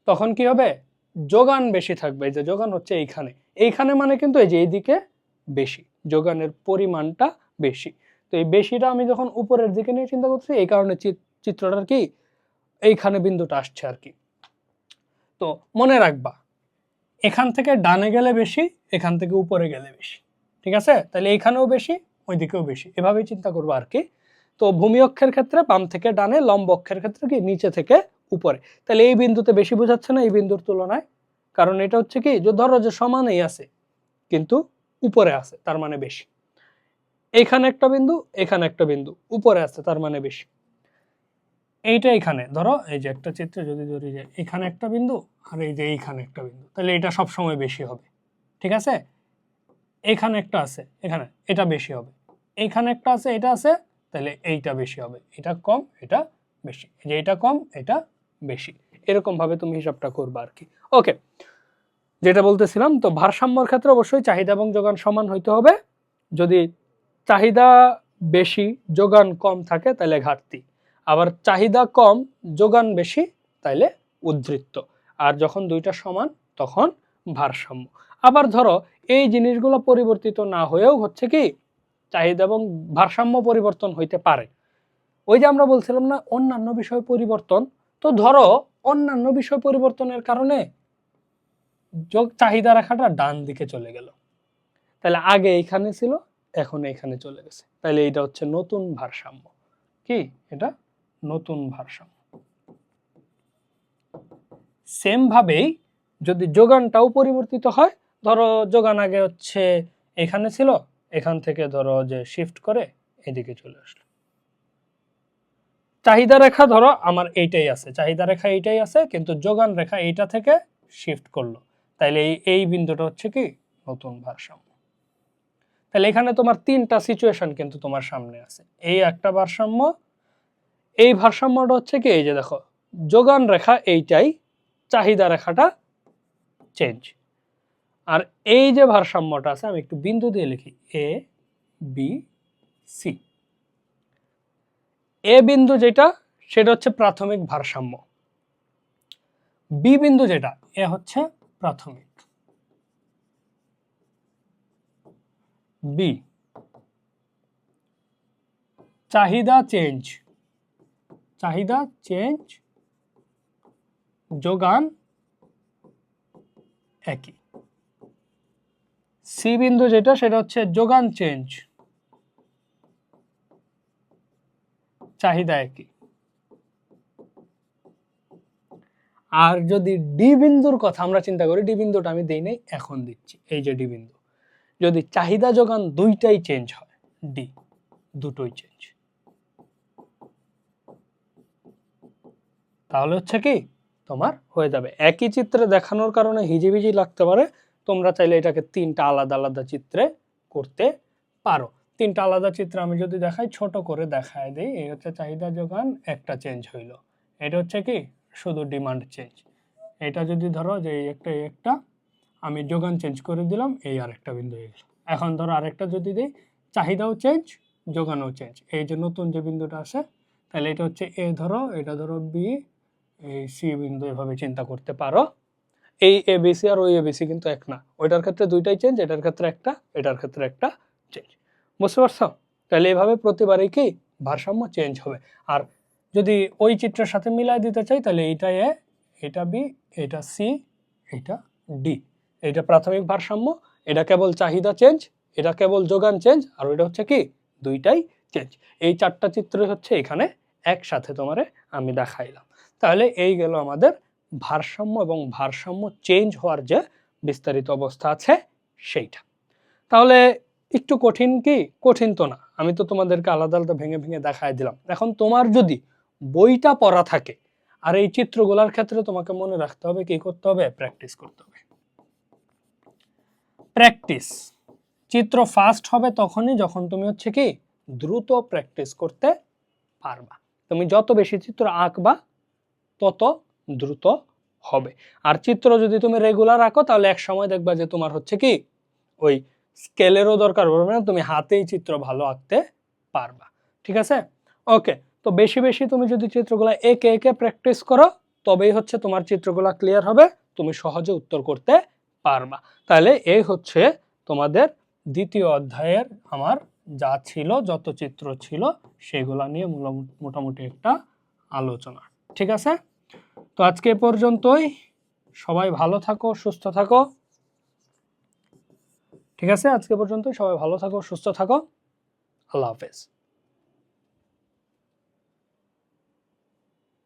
তখন কি হবে? যোগান বেশি থাকবে। এই যে যোগান হচ্ছে এইখানে, এইখানে মানে কিন্তু এই যে এইদিকে বেশি, যোগানের পরিমাণটা বেশি। তো এই বেশিটা আমি যখন উপরের দিকে নিয়ে চিন্তা করছি, এই কারণে চিত্রটার কি এইখানে বিন্দুটা আসছে আর কি। তো মনে রাখবা, এখান থেকে ডানে গেলে বেশি, এখান থেকে উপরে গেলে বেশি, ঠিক আছে? তাহলে এইখানেও বেশি, ওইদিকেও বেশি, এভাবেই চিন্তা করবো আর কি। তো ভূমি অক্ষের ক্ষেত্রে বাম থেকে ডানে, লম্ব অক্ষের ক্ষেত্রে কি নিচে থেকে উপরে। তাহলে এই বিন্দুতে বেশি বোঝাচ্ছে না এই বিন্দুর তুলনায়, কারণ এটা হচ্ছে কি যে ধরো যে সমানেই আছে কিন্তু উপরে আছে, তার মানে বেশি। এইখানে একটা বিন্দু, এখানে একটা বিন্দু, উপরে আছে তার মানে বেশি। এইটা এখানে ধরো, এই যে একটা চিত্রে যদি ধরি যে এখানে একটা বিন্দু আর এই যে এইখানে একটা বিন্দু, তাহলে এটা সব সময় বেশি হবে, ঠিক আছে? এখানে একটা আছে, এখানে এটা বেশি হবে, এইখানে একটা আছে, এটা আছে, তাহলে এইটা বেশি হবে, এটা কম, এটা বেশি, যে এটা কম, এটা বেশি, এরকম ভাবে তুমি হিসাবটা করবে আর কি। ওকে, যেটা বলতেছিলাম, তো ভারসাম্যর ক্ষেত্রে অবশ্যই চাহিদা এবং যোগান সমান হইতে হবে। যদি চাহিদা বেশি যোগান কম থাকে তাহলে ঘাটতি, আবার চাহিদা কম যোগান বেশি তাইলে উদ্ধৃত্ত, আর যখন দুইটা সমান তখন ভারসাম্য। আবার ধরো এই জিনিসগুলো পরিবর্তিত না হয়েও হচ্ছে কি চাহিদা এবং ভারসাম্য পরিবর্তন হইতে পারে। ওই যে আমরা বলছিলাম না অন্যান্য বিষয় পরিবর্তন, তো ধরো অন্যান্য বিষয় পরিবর্তনের কারণে চাহিদা রেখাটা ডান দিকে চলে গেল, তাহলে আগে এইখানে ছিল এখন এইখানে চলে গেছে, তাহলে এটা হচ্ছে নতুন ভারসাম্য। কি এটা? নতুন ভারসাম্য। সেম ভাবেই যদি যোগানটাও পরিবর্তিত হয়, ধরো যোগান আগে হচ্ছে এখানে ছিল, এখান থেকে ধরো যে শিফট করে এদিকে চলে আসলো, চাহিদা রেখা ধরো আমার এইটাই আছে, চাহিদা রেখা এইটাই আছে, কিন্তু যোগান রেখা এইটা থেকে শিফট করলো, তাইলে এই বিন্দুটা হচ্ছে কি নতুন ভারসাম্য। তাহলে এখানে তোমার তিনটা সিচুয়েশন কিন্তু তোমার সামনে আছে। এই একটা ভারসাম্য, এই ভারসাম্যটা হচ্ছে কি এই যে দেখো যোগান রেখা এইটাই, চাহিদা রেখাটা চেঞ্জ, আর এই যে ভারসাম্যটা আছে আমি একটু বিন্দু দিয়ে লিখি এ বি সি। এ বিন্দু যেটা সেটা হচ্ছে প্রাথমিক ভারসাম্য, বি বিন্দু যেটা এ হচ্ছে প্রাথমিক, বি চাহিদা চেঞ্জ, চাহিদা চেঞ্জ, যোগান একই। সি বিন্দু যেটা সেটা হচ্ছে যোগান চেঞ্জ, চাহিদা একই। আর যদি ডি বিন্দুর কথা আমরা চিন্তা করি, ডি বিন্দুটা আমি দেই নাই, এখন দিচ্ছি, এই যে ডি বিন্দু, যদি চাহিদা যোগান দুইটাই চেঞ্জ হয়, ডি দুটোই চেঞ্জ, তাহলে হচ্ছে কি তোমার হয়ে যাবে। একই চিত্রে দেখানোর কারণে হিজিবিজি লাগতে পারে, তোমরা চাইলে এটাকে তিনটা আলাদা আলাদা চিত্রে করতে পারো। তিনটা আলাদা চিত্র আমি যদি দেখাই, ছোট করে দেখায় দিই, এই হচ্ছে চাহিদা যোগান একটা চেঞ্জ হইলো, এটা হচ্ছে কি শুধু ডিমান্ড চেঞ্জ। এটা যদি ধরো যে এই একটা আমি যোগান চেঞ্জ করে দিলাম, এই আরেকটা বিন্দু হয়ে গেল। এখন ধরো আরেকটা যদি দিই, চাহিদাও চেঞ্জ, যোগানও চেঞ্জ, এই যে নতুন যে বিন্দুটা আছে, তাহলে এটা হচ্ছে এ ধরো, এটা ধরো বি, এই সি বিন্দু, এভাবে চিন্তা করতে পারো। এই এবিসি আর ওই এবিসি কিন্তু এক না, ওইটার ক্ষেত্রে দুইটাই চেঞ্জ, এটার ক্ষেত্রে একটা, এটার ক্ষেত্রে একটা চেঞ্জ, বুঝতে পারছো? তাহলে এইভাবে প্রতিবারই কি ভারসাম্য চেঞ্জ হবে। আর যদি ওই চিত্রের সাথে মিলাই দিতে চাই, তাহলে এইটা এ, এটা বি, এটা সি, এটা ডি, এটা প্রাথমিক ভারসাম্য, এটা কেবল চাহিদা চেঞ্জ, এটা কেবল যোগান চেঞ্জ, আর ওইটা হচ্ছে কি দুইটাই চেঞ্জ। এই চারটা চিত্রই হচ্ছে এখানে একসাথে তোমারে আমি দেখাইলাম। তাহলে এই গেল আমাদের ভারসাম্য এবং ভারসাম্য চেঞ্জ হওয়ার যে বিস্তারিত অবস্থা আছে সেইটা। তাহলে একটু কঠিন কি? কঠিন তো না, আমি তো তোমাদেরকে আলাদা আলাদা ভেঙে ভেঙে দেখাই দিলাম। এখন তোমার যদি বইটা পড়া থাকে আর এই চিত্রগুলোর ক্ষেত্রে তোমাকে মনে রাখতে হবে, কি করতে হবে? প্র্যাকটিস করতে হবে। প্র্যাকটিস, চিত্র ফাস্ট হবে তখনই যখন তুমি হচ্ছে কি দ্রুত প্র্যাকটিস করতে পারবা। তুমি যত বেশি চিত্র আঁকবা তত দ্রুত হবে। আর চিত্র যদি তুমি রেগুলার আঁকো তাহলে এক সময় দেখবা যে তোমার হচ্ছে কি ওই স্কেলেরও দরকার পড়বে না, তুমি হাতেই চিত্র ভালো আঁকতে পারবা। ঠিক আছে? ওকে, তো বেশি বেশি তুমি যদি চিত্রগুলো একে একে প্র্যাকটিস করো তবেই হচ্ছে তোমার চিত্রগুলো ক্লিয়ার হবে, তুমি সহজে উত্তর করতে পারবা। তাহলে এই হচ্ছে তোমাদের দ্বিতীয় অধ্যায়ের আমার যা ছিল, যত চিত্র ছিল সেগুলা নিয়ে মোটামুটি একটা আলোচনা। ঠিক আছে? তো আজকে পর্যন্তই, সবাই ভালো থাকো, সুস্থ থাকো। ঠিক আছে, আজকে পর্যন্ত সবাই ভালো থাকো, সুস্থ থাকো। আল্লাহ হাফেজ।